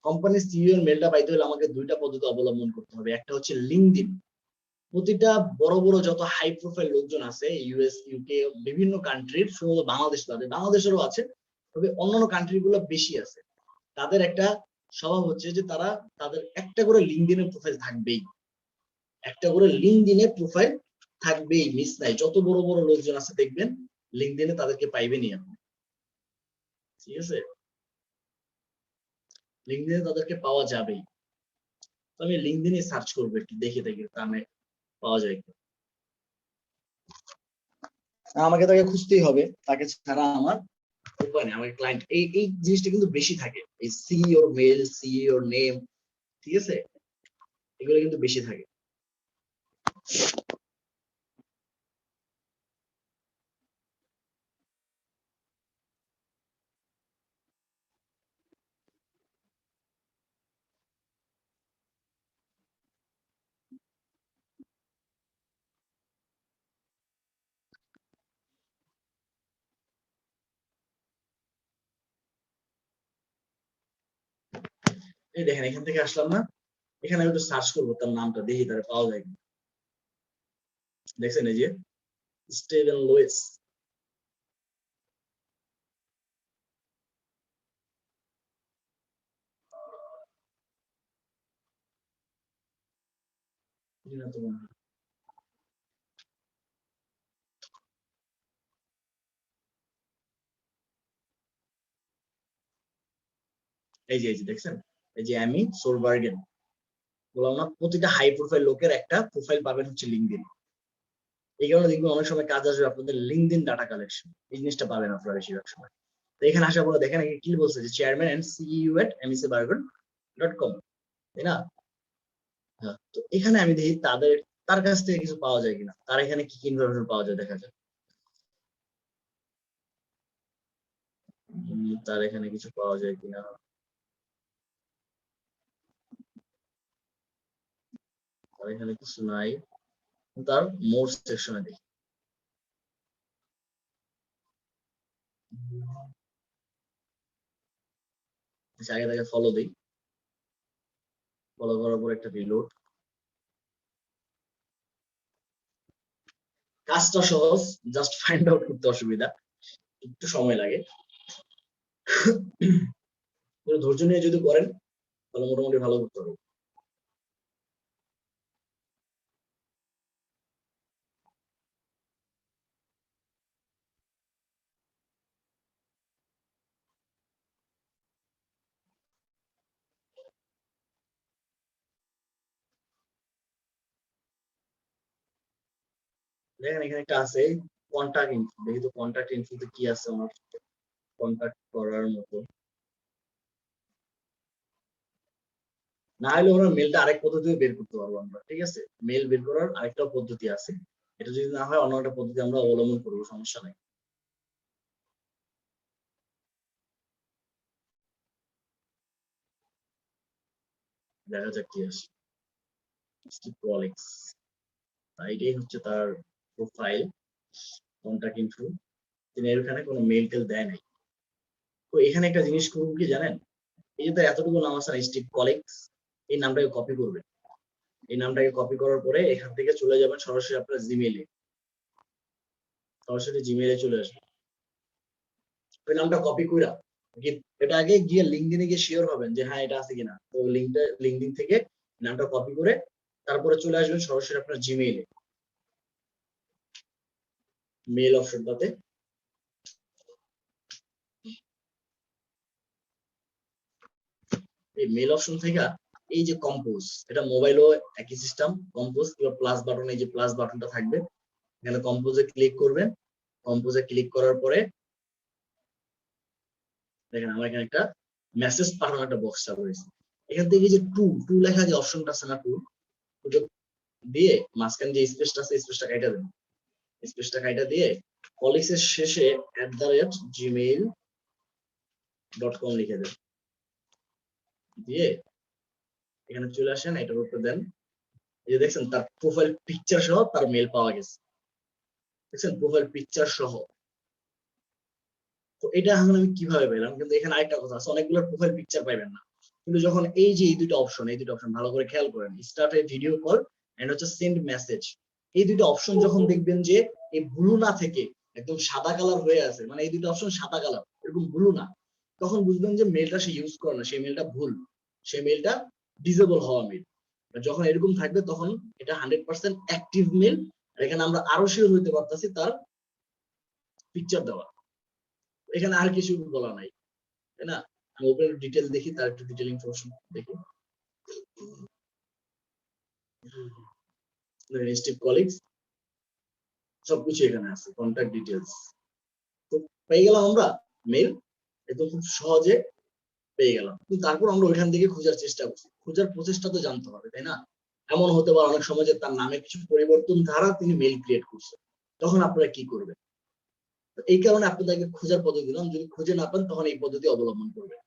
কোম্পানির সিইও এর মেলটা পাইতে হলে আমাকে দুইটা পদ্ধতি অবলম্বন করতে হবে। একটা হচ্ছে লিঙ্কডইন। প্রতিটা বড় বড় যত হাই প্রোফাইল লোকজন আছে ইউএস, ইউকে, বিভিন্ন কান্ট্রির, শুধু বাংলাদেশ বাদে, বাংলাদেশেরও আছে, তবে অন্যান্য কান্ট্রি গুলো বেশি আছে, তাদের একটা স্বভাব হচ্ছে যে তারা তাদের একটা করে লিঙ্কডইনে প্রোফাইল থাকবেই, একটা করে লিঙ্কডইনে প্রোফাইল থাকবেই, মিস নাই। যত বড় বড় লোকজন আছে দেখবেন লিঙ্কডইনে তাদেরকে পাইবেনই আপনি, ঠিক আছে, লিঙ্কডইনে তাদেরকে পাওয়া যাবেই। তো আমি লিঙ্কডইনে সার্চ করবো একটু, দেখে দেখে তাহলে পাওয়া যায় কি। আমাকে তাকে খুঁজতেই হবে, তাকে ছাড়া আমার উপায় নেই। আমার ক্লায়েন্ট এই এই জিনিসটা কিন্তু বেশি থাকে, এই see your mail, see your name, ঠিক আছে, এগুলো কিন্তু বেশি থাকে। এই দেখেন এখান থেকে আসলাম না, এখানে আমি একটু সার্চ করবো তার নামটা, দেখি তারা পাওয়া যায় কিনা। দেখছেন এই যে স্টিভেন লুইস, এই যে দেখছেন, এই যে আমি সোলবার্গেন বললাম না, প্রতিটা হাই প্রোফাইল লোকের একটা প্রোফাইল পাবেন হচ্ছে লিঙ্কডইন। এই কারণে দেখবেন অনেক সময় কাজ আসবে আপনাদের লিঙ্কডইন ডাটা কালেকশন, এই জিনিসটা পাবেন আপনারা বেশিরভাগ সময়। তো এখানে আসার পরে দেখেন কি বলছে, যে chairman and CEO at mcbargon.com, তাই না? হ্যাঁ, তো এখানে আমি দেখি তার কাছ থেকে কিছু পাওয়া যায় কিনা, তার এখানে কি কি ইনফরমেশন পাওয়া যায় দেখা যায়। তার এখানে কিছু পাওয়া যায় কিনা, তার এখানে কিছু নাই, তার মোর সেকশনে দেখি। আগে তাকে ফলো দিই, ফলো করার পর একটা রিলোড। কাজটা সহজ, জাস্ট ফাইন্ড আউট করতে অসুবিধা, একটু সময় লাগে। ধৈর্য নিয়ে যদি করেন তাহলে মোটামুটি ভালো করতে পারবো। দেখেন এখানে একটা আছে কন্টাক্ট ইনফো, দেখি তো কন্টাক্ট ইনফোতে কি আছে আমার কন্টাক্ট করার মতো। না হলে ওরা মেলটা আরেক পদ্ধতিতে বের করতে পারবো আমরা, ঠিক আছে, মেল বের করার আরেকটা পদ্ধতি আছে, এটা যদি না হয় অন্য একটা পদ্ধতি আমরা অবলম্বন করবো, সমস্যা নাই। দেখা যাক কি আসে। এটাই হচ্ছে তার প্রোফাইল, কন্টাক্ট ইনফো। তিনি এখানে কোনো মেল টেল দেয় নাই। তো এখানে একটা জিনিস করুন কি জানেন, এই যে তার এতটুকু নাম আছে না, স্টিভ কলিংস, এই নামটাকে কপি করবেন। এই নামটাকে কপি করার পরে এখান থেকে চলে যাবেন সরাসরি আপনার জিমেইলে। সরাসরি জিমেইলে চলে আসবে। ওই নামটা কপি কইরা এটা আগে গিয়ে লিঙ্কডইনে গিয়ে শিওর হবেন যে হ্যাঁ এটা আছে কিনা। তো লিঙ্কডইন থেকে নামটা কপি করে তারপরে চলে আসবেন সরাসরি আপনার জিমেইলে, মেইল অপশনটাতে। এই মেইল অপশন থেকে এই যে কম্পোজ, এটা মোবাইলও একই সিস্টেম। কম্পোজ কিংবা প্লাস বাটন, এই যে প্লাস বাটনটা থাকবে, এখানে কম্পোজে ক্লিক করবেন। কম্পোজে ক্লিক করার পরে দেখেন আমার এখানে একটা মেসেজ পাঠানোর একটা বক্স চালু হয়েছে। এখান থেকে যে টু লেখা যে অপশনটা আছে না, টু দিয়ে মাঝখানে যে স্পেসটা আছে স্পেসটা কাটা দেবেন। স্পেসটা কাটা দিয়ে কলিক্সের শেষে @gmail.com লিখে দেন, দিয়ে এখানে চলে আসেন, এটার উপরে দেন। এই যে দেখছেন তার প্রোফাইল পিকচার সহ তার মেল পাওয়া গেছে, দেখছেন প্রোফাইল পিকচার সহ। তো এটা এখন আমি কিভাবে পেলাম? কিন্তু এখানে আরেকটা কথা আছে, অনেকগুলো প্রোফাইল পিকচার পাইবেন না। কিন্তু যখন এই যে এই দুটো অপশন ভালো করে খেয়াল করেন, start a video call and হচ্ছে সেন্ড মেসেজ, এই দুটো অপশন যখন দেখবেন যে এই ব্লু না থেকে একদম সাদা কালার হয়ে আছে, মানে এই দুটো অপশন সাদা কালার এরকম ব্লু না, তখন বুঝবেন যে মেলটা সে ইউজ করে না, সেই মেলটা ভুল, সেই মেলটা ডিসেবল হওয়া মেল। যখন এরকম থাকবে তখন এটা 100% অ্যাক্টিভ মেল। আর এখানে আমরা আরো শিওর হইতে পারতাছি তার পিকচার দেওয়া, এখানে আর কিছু বলা নাই, তাই না? আমি ওপেন ডিটেল দেখি, তার একটু ডিটেল ইনফরমেশন দেখি। রেজিস্ট্রিভ কলিগস সবকিছু এখানে আছে, কন্টাক্ট ডিটেলস। তো পেয়ে গেলাম আমরা মেল, একদম খুব সহজে পেয়ে গেলাম। কিন্তু তারপর আমরা ওইখান থেকে খোঁজার চেষ্টা করছি, খোঁজার প্রচেষ্টা তো জানতে হবে, তাই না? এমন হতে পারে অনেক সময় যে তার নামে কিছু পরিবর্তন দ্বারা তিনি মেল ক্রিয়েট করছে, তখন আপনারা কি করবেন? এই কারণে আপনাদেরকে খোঁজার পদ্ধতি দিলাম, যদি খুঁজে না পান তখন এই পদ্ধতি অবলম্বন করবেন।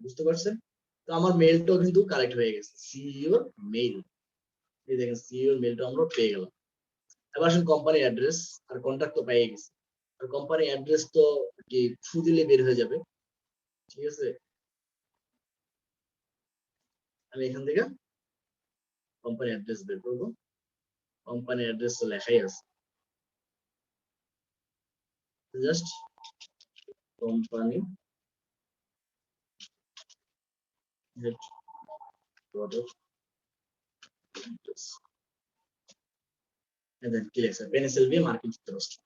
বুঝতে পারছেন? তো আমার মেলটাও কিন্তু কারেক্ট হয়ে গেছে, সি ইউর মেইল। এই দেখেন সি ইউর মেলটা আমরা পেয়ে গেলাম। এবার আসেন কোম্পানি অ্যাড্রেস আর কন্ট্যাক্ট তো পেয়ে গেছি, আর কোম্পানি অ্যাড্রেস তো কি থ্রু দিলে বের হয়ে যাবে, ঠিক আছে? আমি এখান থেকে কোম্পানি অ্যাড্রেস বের করবো। কোম্পানি অ্যাড্রেস তো লেখাই আছে, জাস্ট কোম্পানি হেডকোয়ার্টার অ্যাড্রেস, দেন কি লেখা, পেনিসিলভেনিয়া মার্কিন যুক্তরাষ্ট্র।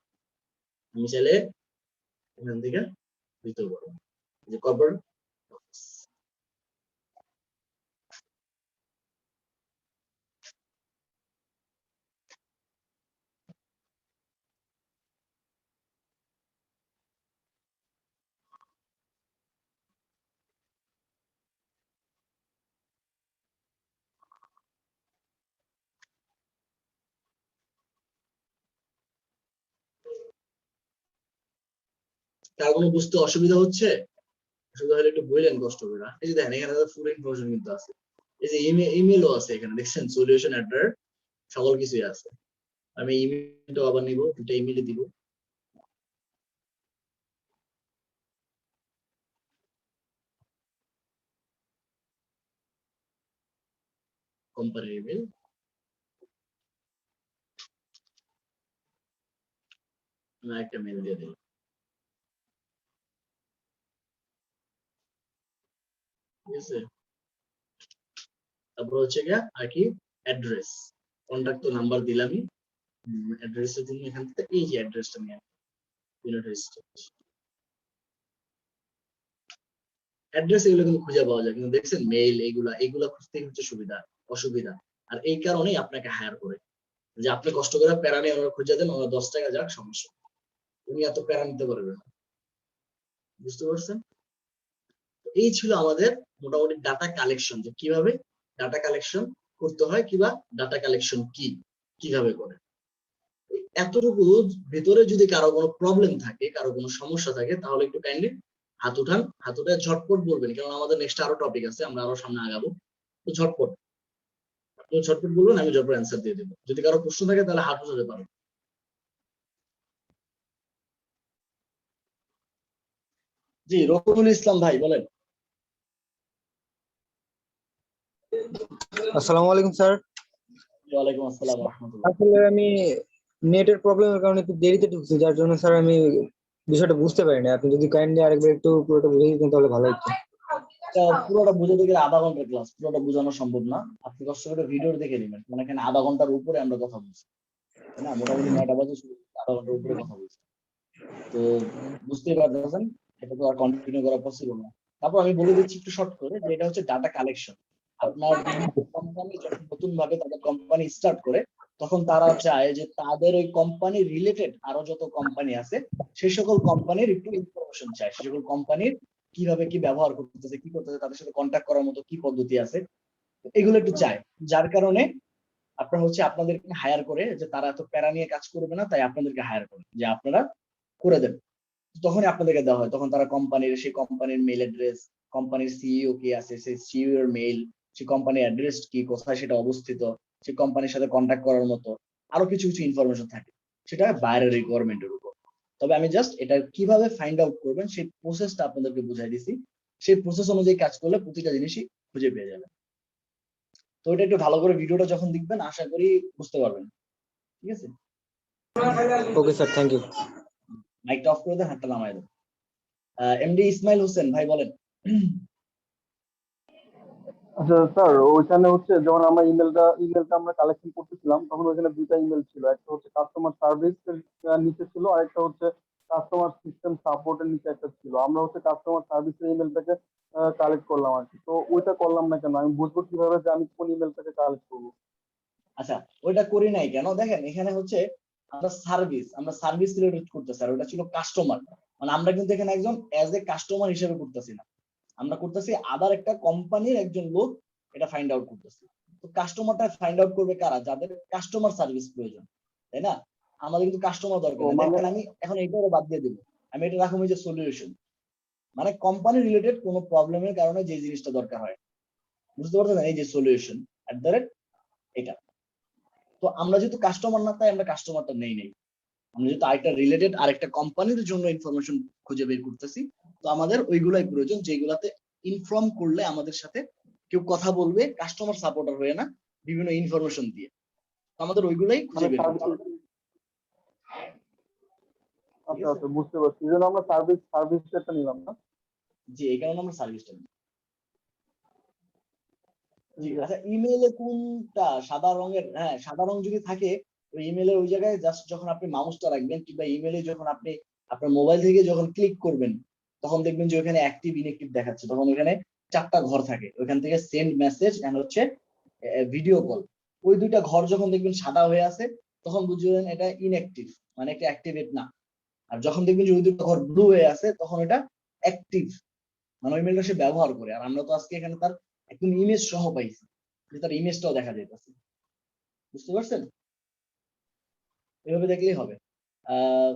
আমি চাইলে এখান থেকে দিতে পারবো যে কর্পোরেট অফিস। কার কোনো বুঝতে অসুবিধা হচ্ছে? অসুবিধা হলে একটু বললেন কষ্ট করে। এই যে দেখেন এখানে ফুল ইনফরমেশন কিন্তু আছে, এই যে ইমেলও আছে এখানে, দেখছেন সলিউশন অ্যাড্রেস সকল কিছুই আছে। আমি ইমেলটাও আবার নিব, দুটো ইমেলে দিব। কোম্পানির ইমেল, একটা মেল দিয়ে দিই, ঠিক আছে? তারপর হচ্ছে গিয়া আর কি অ্যাড্রেস, কন্টাক্ট তো নাম্বার দিলামই। অ্যাড্রেসের জন্য এখান থেকে এই যে অ্যাড্রেসটা নিয়ে ইউনাইটেড স্টেটস অ্যাড্রেস, এগুলো কিন্তু খুঁজে পাওয়া যায়, কিন্তু দেখছেন মেইল এগুলা এগুলা খুঁজতে হচ্ছে অসুবিধা। আর এই কারণেই আপনাকে হায়ার করে, যে আপনি কষ্ট করে প্যারা নিয়ে ওরা খুঁজে দেন, ওরা 10 টাকা যাক সমস্যা, উনি এত প্যারা নিতে পারবেন না। বুঝতে পারছেন? এই ছিল আমাদের মোটামুটি ডাটা কালেকশন, যে কিভাবে ডাটা কালেকশন করতে হয় কিংবা ডাটা কালেকশন কিভাবে করে। এতটুকু ভেতরে যদি কারো কোনো প্রবলেম থাকে, কারো কোনো সমস্যা থাকে, তাহলে একটু কাইন্ডলি হাত উঠান, হাত উঠে ঝটপট বলবেন, কারণ আমাদের নেক্সট আরো টপিক আছে, আমরা আরো সামনে আগাবো। তো ঝটপট আপনি ঝটপট বলবেন, আমি ঝটপট অ্যান্সার দিয়ে দেবো। যদি কারো প্রশ্ন থাকে তাহলে হাত উঠাতে পারেন। জি রকিবুল ইসলাম ভাই বলেন। আসসালামু আলাইকুম স্যার। ওয়ালাইকুম আসসালাম রাহমাতুল্লাহ। আসলে আমি নেটের প্রবলেমের কারণে একটু দেরিতে ঢুকছি, যার জন্য স্যার আমি বিষয়টা বুঝতে পারিনি। আপনি যদি কাইন্ডলি আরেকবার একটু পুরোটা বুঝিয়ে দিতেন তাহলে ভালো হতো। পুরোটা বোঝাতে গেলে আধা ঘন্টার ক্লাস, পুরোটা বোঝানো সম্ভব না। আপনি কষ্ট করে ভিডিও দেখে নেবেন, মানে এখানে আধা ঘন্টার উপরে আমরা কথা বলছি, তাই না? মোটামুটি 9টা বাজে শুরু করছি, আধা ঘন্টার উপরে কথা বলছি। তো বুঝতেই পারতেছেন এটা তো আর কন্টিনিউ করা পসিবল না। তারপর আমি বলে দিচ্ছি একটু শর্ট করে যে এটা হচ্ছে ডাটা কালেকশন। আপনার বিভিন্ন কোম্পানি যখন নতুন ভাবে তাদের কোম্পানি স্টার্ট করে, তখন তারা চায় যে তাদের ওই কোম্পানি রিলেটেড আরো যত কোম্পানি আছে সেই সকল কোম্পানির একটু ইনফরমেশন চায়, সেই সকল কোম্পানির কিভাবে কি ব্যবহার করতেছে, কি করতেছে, তাদের সাথে কন্ট্যাক্ট করার মতো কি পদ্ধতি আছে, এগুলো একটু চায়। যার কারণে আপনার হচ্ছে আপনাদেরকে হায়ার করে, যে তারা এত প্যারা নিয়ে কাজ করবে না, তাই আপনাদেরকে হায়ার করে যে আপনারা করে দেন। তখনই আপনাদেরকে দেওয়া হয়, তখন তারা কোম্পানির, সেই কোম্পানির মেইল অ্যাড্রেস, কোম্পানির সিইও কে আছে সেই সিইও এর মেইল, সেই কোম্পানির অ্যাড্রেস কি, কোথায় সেটা অবস্থিত, সেই কোম্পানির সাথে কন্ট্যাক্ট করার মতো আরো কিছু কিছু ইনফরমেশন থাকে, সেটা বাইরের রিকোয়ারমেন্টের উপর। তবে আমি জাস্ট এটা কিভাবে ফাইন্ড আউট করবেন সেই প্রসেসটা আপনাদেরকে বুঝাই দিছি। সেই প্রসেস অনুযায়ী কাজ করলে প্রতিটা জিনিসই খুঁজে পেয়ে যাবেন। তো এটা একটু ভালো করে ভিডিওটা যখন দেখবেন আশা করি বুঝতে পারবেন। ঠিক আছে, ওকে স্যার, থ্যাংক ইউ। মাইকটা অফ করে দেন, হাতটা নামাই দেন। এমডি ইসমাইল হোসেন ভাই বলেন। আচ্ছা স্যার, ওইখানে হচ্ছে যখন আমরা ইমেলটা আমরা কালেকশন করতেছিলাম, তখন ওইখানে দুইটা ইমেল ছিল। একটা হচ্ছে কাস্টমার সার্ভিস এর নিচে ছিল, আর একটা হচ্ছে কাস্টমার সিস্টেম সাপোর্টের নিচে একটা ছিল। আমরা হচ্ছে কাস্টমার সার্ভিসের ইমেলটাকে কালেক্ট করলাম আর কি। তো ওইটা করলাম না কেন? আমি বুঝবো কিভাবে যে আমি কোন ইমেলটাকে কালেক্ট করবো? আচ্ছা, ওইটা করি নাই কেন, দেখেন এখানে হচ্ছে আমরা সার্ভিস রিলেটেড করতেছি, আর ওটা ছিল কাস্টমার। মানে আমরা কিন্তু এখানে একজন অ্যাজ এ কাস্টমার হিসেবে করতেছি না, আমরা করতেছি আদার একটা কোম্পানির একজন লোক এটা ফাইন্ড আউট করতেছি। তো কাস্টমারটা ফাইন্ড আউট করবে কারা? যাদের কাস্টমার সার্ভিস প্রয়োজন, তাই না? আমাদের কিন্তু কাস্টমার দরকার তো নেই। মানে দেখেন আমি এখন এটাও বাদ দিয়ে দেবো, আমি এটা রাখবো যে সলিউশন, মানে কোম্পানি রিলেটেড কোনো প্রবলেমের কারণে যে জিনিসটা দরকার হয়, বুঝতে পারছেন? এই যে সলিউশন এটা। তো আমরা যেহেতু কাস্টমার না, তাই আমরা কাস্টমারটা নেই। আমরা যেহেতু আরেকটা রিলেটেড আরেকটা কোম্পানির জন্য ইনফরমেশন খুঁজে বের করতেছি, তো আমাদের ওইগুলাই প্রয়োজন যেগুলাতে ইনফর্ম করলে আমাদের সাথে কেউ কথা বলবে কাস্টমার সাপোর্টার হয়ে না, বিভিন্ন ইনফরমেশন দিয়ে। তো আমাদের ওইগুলাই খুঁজে মানে বের করতে সার্ভিস। হবে। ঠিক আচ্ছা আছে, আচ্ছা, বুঝতে পারছি। এই জন্য আমরা সার্ভিসটা নিলাম না। জি এই কারণে আমরা সার্ভিসটা নিই। জি ঠিক আচ্ছা, আছে। ইমেইলে কোনটা সাদা রঙের, হ্যাঁ সাদা রং যদি থাকে ওই ইমেইলের ওই জায়গায় জাস্ট যখন আপনি মাউসটা রাখবেন, কিংবা ইমেইলে যখন আপনি আপনার মোবাইল থেকে যখন ক্লিক করবেন, তখন দেখবেন যে ওখানে অ্যাক্টিভ ইনঅ্যাক্টিভ দেখাচ্ছে। তখন ওখানে 4টা ঘর থাকে, ওইখান থেকে সেন্ড মেসেজ এন্ড হচ্ছে ভিডিও কল, ওই দুইটা ঘর যখন দেখবেন সাদা হয়ে আছে, তখন বুঝবেন এটা ইনঅ্যাক্টিভ, মানে এটা অ্যাক্টিভেট না। আর যখন দেখবেন যে ওই দুটো ঘর ব্লু হয়ে আছে, তখন এটা অ্যাক্টিভ, মানে ওই মেলটা সে ব্যবহার করে। আর আমরা তো আজকে এখানে তার একদম ইমেজ সহ পাইছি, যে তার ইমেজটাও দেখা যাইতেছে, বুঝতে পারছেন? এভাবে দেখলেই হবে।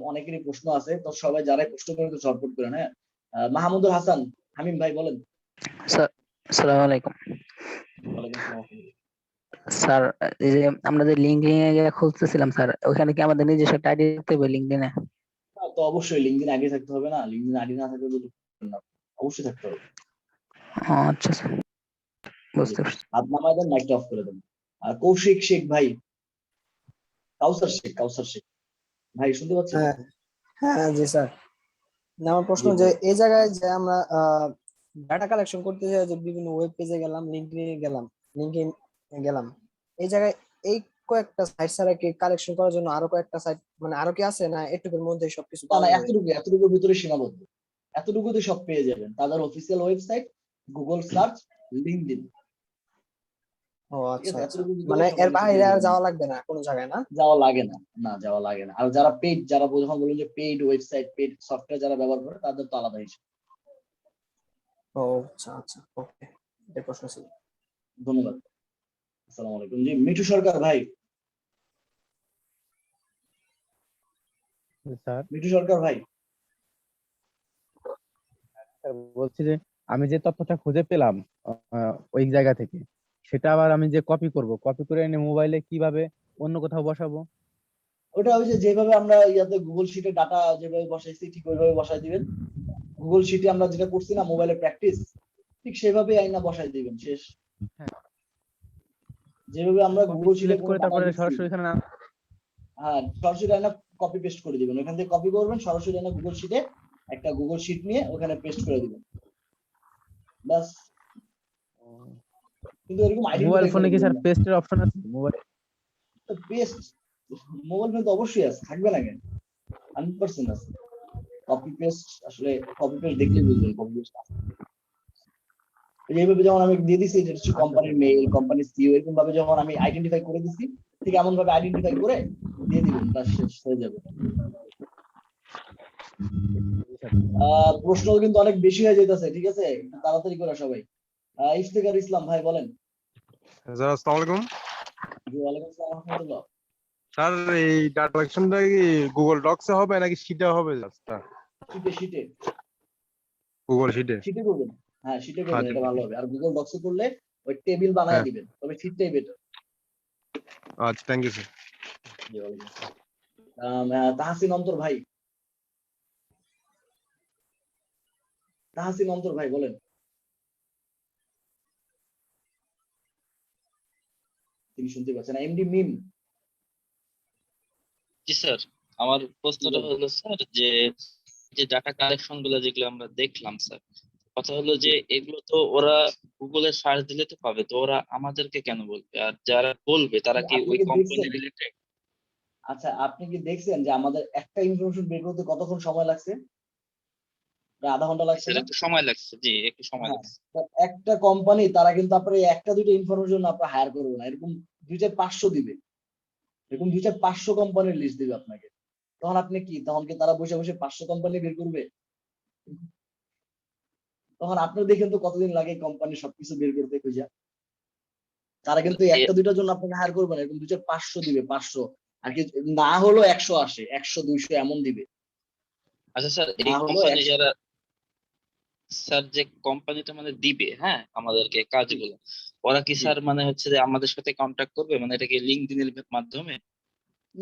অনেকেরই প্রশ্ন আছে, তো সবাই যারাই প্রশ্ন করেন তো ঝটপট করেন। হ্যাঁ, মাহমুদুল হাসান হামিম ভাই বলেন। স্যার আসসালামু আলাইকুম। ওয়ালাইকুম আসসালাম। স্যার এই যে আমরা যে লিঙ্কডিন এ খুলতেছিলাম স্যার, ওখানে কি আমাদের নিজস্ব একটা আইডি দিতে হবে লিঙ্কডিনে? তো অবশ্যই লিঙ্কডিন আইডি থাকতে হবে না? লিঙ্কডিন আইডি না থাকলে তো না, অবশ্যই থাকতে হবে। আচ্ছা স্যার, জি, বুঝতে পারছি। হাত নামায় দেন, মাইকটা অফ করে দেন। আর কৌশিক শেখ ভাই, কাউসার শেখ ভাই শুনতে পাচ্ছেন? হ্যাঁ, হ্যাঁ জি স্যার। না, আমার প্রশ্ন জি যে বলেন। এই জায়গায় যে আমরা ডাটা কালেকশন করতে যাই, যে বিভিন্ন ওয়েব পেজে গেলাম, লিঙ্কডইন গেলাম, এই জায়গায় এই কয়েকটা সাইট ছাড়া কি কালেকশন করার জন্য আরো কয়েকটা সাইট, মানে আরো কি আছে, না এটুকুর মধ্যে সবকিছু না পাওয়া না, যাবে? এতটুকুর ভিতরে সীমাবদ্ধ, এতটুকুতে সব পেয়ে যাবেন। তাদের official website, Google search, LinkedIn. ও ঠিক আচ্ছা আছে, আচ্ছা, এতটুকুর ভিতরে মানে সব এর কিছু বাইরে পেয়ে আর যাবেন, যাওয়া লাগবে না কোনো জায়গায়, না? যাওয়া লাগে না, যাওয়া লাগে না। আর যারা পেইড, যারা যখন বলুন যে পেইড ওয়েবসাইট, পেইড সফটওয়্যার যারা ব্যবহার করে, তাদের তো আলাদা হিসেবে। ও আচ্ছা আচ্ছা, ওকে, এই প্রশ্ন ছিল। ধন্যবাদ। আসসালামু আলাইকুম। জি মিঠু সরকার ভাই, স্যার মিঠু সরকার ভাই। বলছি যে আমি যে তথ্যটা খুঁজে পেলাম ওই জায়গা থেকে, সেটা আবার আমি যে কপি করে এনে মোবাইলে কিভাবে অন্য কোথাও বসাবো? ওটা ওই যে যেভাবে আমরা ইয়াতে গুগল শিটে ডাটা যেভাবে বসাইছি ঠিক ওইভাবে বসাই দিবেন। গুগল শিটে আমরা যেটা করছি না মোবাইলে প্র্যাকটিস, ঠিক সেভাবেই আইনা বসাই দিবেন, শেষ। হ্যাঁ, যেভাবে আমরা কপি গুগল শিটে সিলেক্ট কোনো করে ডাটা তারপরে দিচ্ছি, সরাসরি এখানে হ্যাঁ সরাসরি না কপি পেস্ট করে দিবেন, ওখান থেকে কপি করবেন সরাসরি না গুগল শিটে, একটা গুগল শিট নিয়ে ওখানে পেস্ট করে দিবেন বাস। কিন্তু এরকম মোবাইল আইডেন্টিফাই ফোনে করে কি দিবেন স্যার না। পেস্টের অপশন আছে মোবাইল? পেস্ট মোবাইল ফোনে তো অবশ্যই আছে, থাকবে না কেন, 100% আছে। কপি পেস্ট আসলে কপি পেস্ট দেখলেই বুঝবেন কপি পেস্ট আছে। এইভাবে যেমন আমি দিয়ে দিছি এটা হচ্ছে আচ্ছা কোম্পানির স্যার, মেইল, ধন্যবাদ। কোম্পানির সিইও, এরকম ভাবে যখন আমি আইডেন্টিফাই করে দিছি ঠিক এমন ভাবে আইডেন্টিফাই করে দিয়ে দিবেন, বাস শেষ হয়ে যাবে। জি স্যার। প্রশ্ন কিন্তু অনেক বেশি হয়ে যেতেছে, ঠিক আছে একটু তাড়াতাড়ি করে সবাই। ইফতেখার ইসলাম ভাই বলেন। স্যার আসসালামু আলাইকুম। জি ওয়ালাইকুম আসসালাম ওয়া রাহমাতুল্লাহ। স্যার এই ডাটা কালেকশনটা কি গুগল ডক্সে হবে নাকি শিটে হবে স্যার? শিটে শিটে গুগল শিটে। শিটে করবেন, হ্যাঁ শিটে করবেন, আচ্ছা এটা ভালো হবে। আর গুগল ডক্সে করলে ওই টেবিল বানায় হ্যাঁ, দিবেন, তবে শিটটাই বেটার। আচ্ছা থ্যাংক ইউ স্যার। জি ওয়ালাইকুম আসসালাম। তাহসিন অন্তর ভাই, তাহসিন অন্তর ভাই বলেন। তিনি শুনতে পাচ্ছেন না। এমডি মিম, জি স্যার, আমার কি প্রশ্নটা বলেন? হলো স্যার যে যে ডাটা কালেকশন গুলো যেগুলো আমরা দেখলাম স্যার, কথা হলো জি যে এগুলো তো ওরা গুগলে সার্চ দিলে তো পাবে, তো ওরা আমাদেরকে কেন বলবে? আর যারা বলবে তারা কি আপনি ওই কি কোম্পানি দেখছেন, রিলেটেড? আচ্ছা আপনি কি দেখছেন যে আমাদের একটা ইনফরমেশন বের করতে কতক্ষণ সময় লাগছে? প্রায় আধা ঘন্টা লাগছে স্যার না? একটু সময় লাগছে, জি একটু সময় হ্যাঁ, লাগছে। তো একটা কোম্পানি তারা কিন্তু আপনার এই একটা দুইটা ইনফরমেশন আপনার হায়ার করবে না, এরকম 200-500 দিবে, এরকম 200-500 কোম্পানির লিস্ট দিবে আপনাকে। তখন আপনি কি, তখন কি তারা বসে বসে 500 কোম্পানি বের করবে? তখন আপনার দেখেন তো কতদিন লাগে কোম্পানি সবকিছু বের করতে খুঁজা। তারা কিন্তু এ- একটা দুইটার জন্য আপনাকে হায়ার করবে না, এরকম 200-500 দিবে, 500 আর কি, না হলো 100 আসে, 100-200 এমন দিবে, আচ্ছা স্যার, না এই হলো কোম্পানি 100। যারা, স্যার যে কোম্পানিটা মানে দিবে হ্যাঁ আমাদেরকে কাজগুলো, ওরা কি জি স্যার মানে হচ্ছে যে আমাদের সাথে কন্ট্যাক্ট করবে, মানে এটা কি লিঙ্কডইনের মাধ্যমে?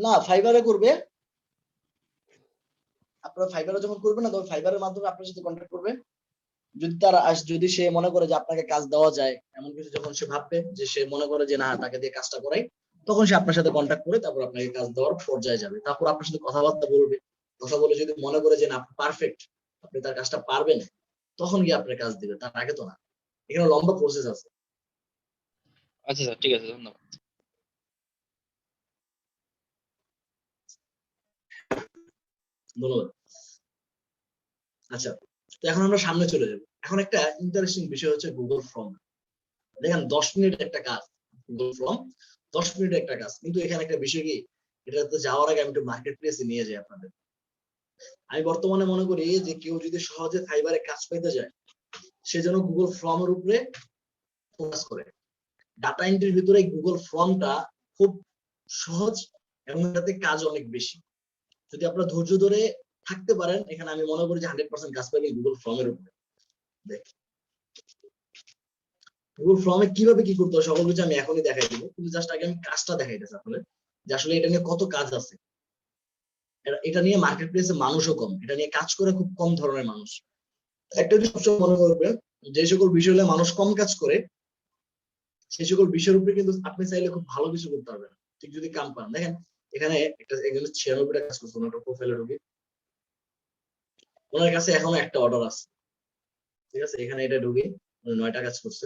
না, ফাইবারে করবে। আপনারা ফাইবারে যখন করবেন না, তখন ফাইবারের মাধ্যমে আপনার সাথে কন্ট্যাক্ট করবে। যদি তার যদি সে মনে করে যে আপনাকে কাজ দেওয়া যায় এমন কিছু, যখন সে ভাববে যে সে মনে করে যে না তাকে দিয়ে কাজটা করাই, তখন সে আপনার সাথে কন্ট্যাক্ট করে তারপর আপনাকে কাজ দেওয়ার পর্যায়ে যাবে। তারপর আপনার সাথে কথাবার্তা বলবে, কথা বলে যদি মনে করে যে না আপনি পারফেক্ট, আপনি তার কাজটা পারবেন, তখন গিয়ে আপনার কাজ দিবে, তার আগে তো না। এখানে লম্বা প্রসেস আছে। আচ্ছা স্যার, ঠিক আছে, ধন্যবাদ। ধন্যবাদ। আচ্ছা, তো এখন আমরা সামনে চলে যাবো। এখন একটা ইন্টারেস্টিং বিষয় হচ্ছে গুগল ফর্ম। দেখেন 10 মিনিট একটা কাজ, গুগল ফর্ম 10 মিনিট একটা কাজ, কিন্তু এখানে একটা বিষয় কি, এটাতে যাওয়ার আগে আমি একটু মার্কেট প্লেসে নিয়ে যাই আপনাদের। আমি বর্তমানে মনে করি যে কেউ যদি সহজে ফাইবারে কাজ পেতে যায়, সে যেন গুগল ফর্মের উপরে ফোকাস করে। ডাটা এন্ট্রির ভিতরে গুগল ফর্মটা খুব সহজ এবং এটাতে কাজ অনেক বেশি। যদি আপনারা ধৈর্য ধরে থাকতে পারেন, এখানে আমি মনে করি যে 100% কাজ পাবেন গুগল ফর্মের উপরে। দেখ গুগল ফর্মে কিভাবে কি করতে হয় সকল কিছু আমি এখনই দেখাই দিব, কিন্তু জাস্ট আগে আমি কাজটা দেখাইতেছি আপনাদের, যে আসলে এটা নিয়ে কত কাজ আছে। এটা নিয়ে মার্কেট প্লেসে মানুষও কম, এটা নিয়ে কাজ করে খুব কম ধরনের মানুষ। একটা জিনিস সবসময় মনে করবেন, যে সকল বিষয় নিয়ে মানুষ কম কাজ করে, সেই সকল বিষয়ের উপরে কিন্তু আপনি চাইলে খুব ভালো কিছু করতে পারবেন, ঠিক যদি কাম পান। দেখেন এখানে একটা একজন 96 টাকা কাজ করছে, ওনার প্রোফাইলে ঢুকে, ওনার কাছে এখনো একটা অর্ডার আছে, ঠিক আছে, এখানে এটা ঢুকে 9টা কাজ করছে,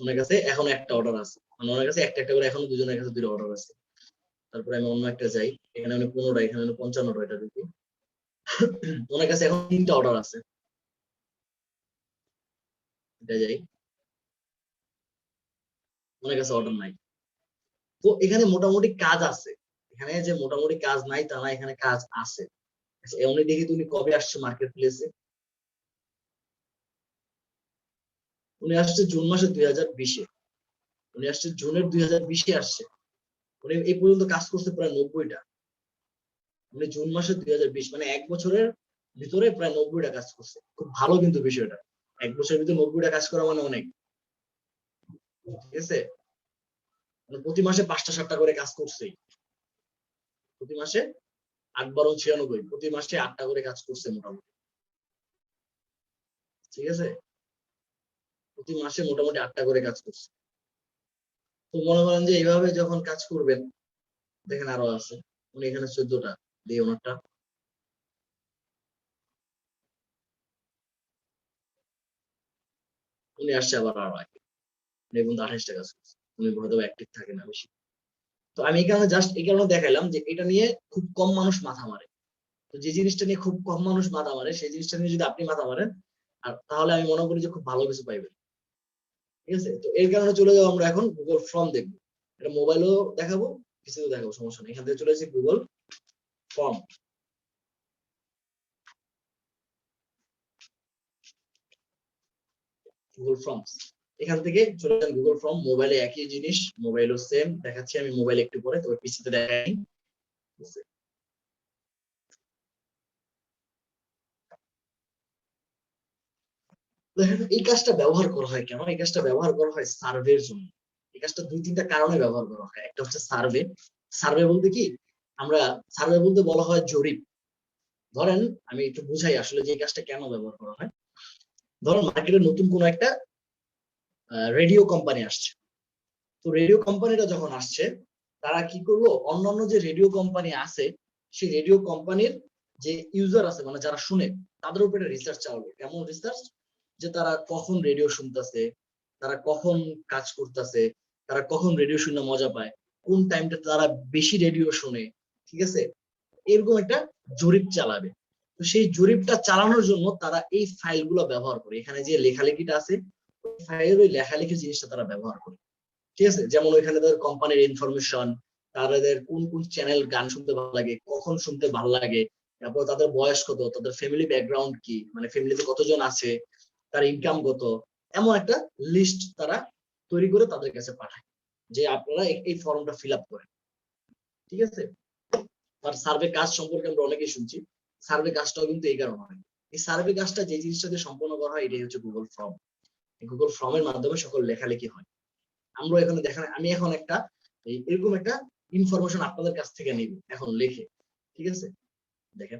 ওনার কাছে এখনো একটা অর্ডার আছে, মানে ওনার কাছে একটা একটা করে এখনো দুজনের কাছে 2টা অর্ডার আছে। তারপরে আমি অন্য একটা যাই, এখানে উনি 15টা, এখানে উনি 55টা, এটা ঢুকি, ওনার কাছে এখন 3টা অর্ডার আছে, এটা যাই, ওনার কাছে অর্ডার নাই। তো এখানে মোটামুটি কাজ আছে, এখানে যে মোটামুটি কাজ নাই তা না, এখানে কাজ আছে। আচ্ছা, উনি দেখি তুমি কবে আসছো মার্কেট প্লেসে? উনি আসছে জুন মাসে 2020-এ, উনি আসছে জুনের 2020-এ আসছে। উনি এই পর্যন্ত কাজ করছে প্রায় 90টা। উনি জুন মাসে 2020, মানে 1 বছরের ভিতরে প্রায় 90টা কাজ করছে। খুব ভালো কিন্তু বিষয়টা, 1 বছরের ভিতরে 90টা কাজ করা মানে অনেক, ঠিক আছে। মানে প্রতি মাসে 5টা-7টা করে কাজ করছেই, প্রতি মাসে 8-12-96, প্রতি মাসে 8টা করে কাজ করছে মোটামুটি, ঠিক আছে, প্রতি মাসে মোটামুটি 8টা করে কাজ করছে। তো মনে করেন যে এইভাবে যখন কাজ করবেন, দেখেন আরো আছে, উনি এখানে 14টা দিয়ে ওনারটা উনি আসছে আবার আরো আগে, উনি এবং 28টা কাজ করছে, উনি হয়তো অ্যাক্টিভ থাকে না বেশি। তো আমি এখানে জাস্ট এই কারণে দেখাইলাম যে এটা নিয়ে খুব কম মানুষ মাথা মারে। তো যে জিনিসটা নিয়ে খুব কম মানুষ মাথা মারে সেই জিনিসটা নিয়ে যদি আপনি মাথা মারেন আর তাহলে আমি মনে করি যে খুব ভালো কিছু পাইবেন। ঠিক আছে, তো এর কারণে চলে যাবো আমরা এখন গুগল ফর্ম দেখবো। এটা মোবাইলেও দেখাবো, পিসিতেও দেখাবো, সমস্যা নেই। এখান থেকে চলে আসি গুগল ফর্ম। গুগল ফর্মস, এখান থেকে চলে যান গুগল ফর্ম। মোবাইলে একই জিনিস, মোবাইলও সেম দেখাচ্ছি আমি, মোবাইল একটু পরে, তবে পিসিতে দেখাই। দেখেন এই কাজটা ব্যবহার করা হয় কেন, এই কাজটা ব্যবহার করা হয় সার্ভের জন্য। এই কাজটা 2-3টা কারণে ব্যবহার করা হয়। একটা হচ্ছে সার্ভে। সার্ভে বলতে কি, আমরা সার্ভে বলতে বলা হয় জরিপ। ধরেন আমি একটু বুঝাই আসলে যে এই কাজটা কেন ব্যবহার করা হয়। ধরেন মার্কেটে নতুন কোন একটা রেডিও কোম্পানি আসছে। তো রেডিও কোম্পানিটা যখন আসছে তারা কি করলো, অন্যান্য যে রেডিও কোম্পানি আছে সেই রেডিও কোম্পানির যে ইউজার আছে মানে যারা শুনে তাদের উপরে রিসার্চ চালালো। কেমন রিসার্চ, যে তারা কখন রেডিও শুনতেছে, তারা কখন কাজ করতেছে, তারা কখন রেডিও শুনে মজা পায়, কোন টাইমটা তারা বেশি রেডিও শুনে। ঠিক আছে, এরকম একটা জরিপ চালাবে। তো সেই জরিপটা চালানোর জন্য তারা এই ফাইলগুলো ব্যবহার করে। এখানে যে লেখালেখিটা আছে ফাইলের ওই লেখালেখি জিনিসটা তারা ব্যবহার করে। ঠিক আছে, যেমন ওইখানে তাদের কোম্পানির ইনফরমেশন, তাদের কোন কোন চ্যানেল গান শুনতে ভালো লাগে, কখন শুনতে ভালো লাগে, তারপর তাদের বয়স কত, তাদের ফ্যামিলি ব্যাকগ্রাউন্ড কি, মানে ফ্যামিলিতে কতজন আছে, তার ইনকাম কত, এমন একটা লিস্ট তারা তৈরি করে তাদের কাছে পাঠায় যে আপনারা এই ফর্মটা ফিল আপ করেন। ঠিক আছে, আর সার্ভে কাজ সম্পর্কে আমরা অনেকেই শুনছি, সার্ভে কাজটাও কিন্তু এই কারণে হয়। এই সার্ভে কাজটা যে জিনিসটা দিয়ে সম্পন্ন করা হয় এটাই হচ্ছে গুগল ফর্ম। গুগল ফর্মের মাধ্যমে সকল লেখালেখি হয়। আমরা এখানে দেখেন আমি এখন একটা এরকম একটা ইনফরমেশন আপনাদের কাছ থেকে নিব এখন লিখে। ঠিক আছে, দেখেন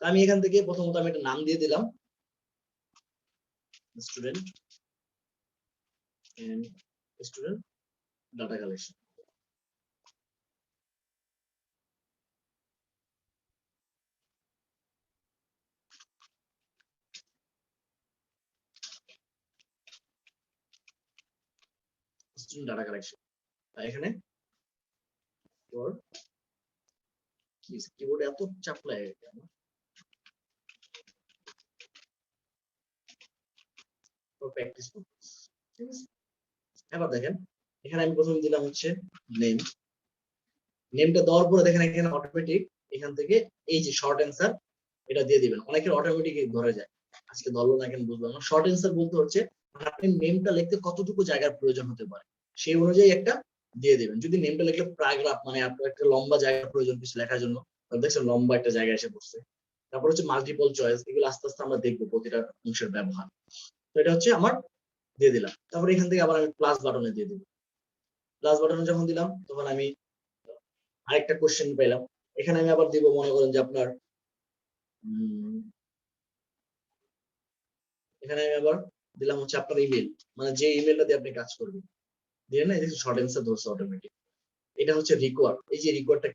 আমি এখান থেকে প্রথমত আমি একটা নাম দিয়ে দিলাম, student and student data collection. Student data collection, এখানে কিবোর্ড এত চাপ লাগে কেন, প্র্যাকটিস করব। ঠিক আছে, এবার দেখেন এখানে আমি প্রথমে দিলাম হচ্ছে নেম। নেমটা দেওয়ার পরে দেখেন এখানে অটোমেটিক এখান থেকে এই যে শর্ট অ্যান্সার এটা দিয়ে দিবেন। অনেকের অটোমেটিক ধরে যায়, আজকে ধরলো না কেন বুঝলাম না। শর্ট অ্যান্সার বলতে হচ্ছে আপনি নেমটা লিখতে কতটুকু জায়গার প্রয়োজন হতে পারে সেই অনুযায়ী একটা দিয়ে দিবেন। যদি নেমটা লিখলে প্যারাগ্রাফ মানে আপনার একটা লম্বা জায়গার প্রয়োজন কিছু লেখার জন্য, দেখছেন লম্বা একটা জায়গা এসে পড়ছে। তারপর হচ্ছে মাল্টিপল চয়েস, এগুলো আস্তে আস্তে আমরা দেখবো প্রতিটা অংশের ব্যবহার। তো এটা হচ্ছে আমার দিয়ে দিলাম। তারপর এখান থেকে আবার আমি প্লাস বাটনে দিয়ে দিব। প্লাস বাটনে যখন দিলাম তখন আমি আরেকটা কোশ্চেন পেলাম। এখানে আমি আবার দিব, মনে করেন যে আপনার এখানে আমি আবার দিলাম হচ্ছে আপনার ইমেল, মানে যে ইমেলটা দিয়ে আপনি কাজ করবেন। দিয়ে না এই শর্ট অ্যান্সার ধরছে অটোমেটিক। এটা হচ্ছে রিকোয়ার্ড, এই যে রিকোয়ার্ডটা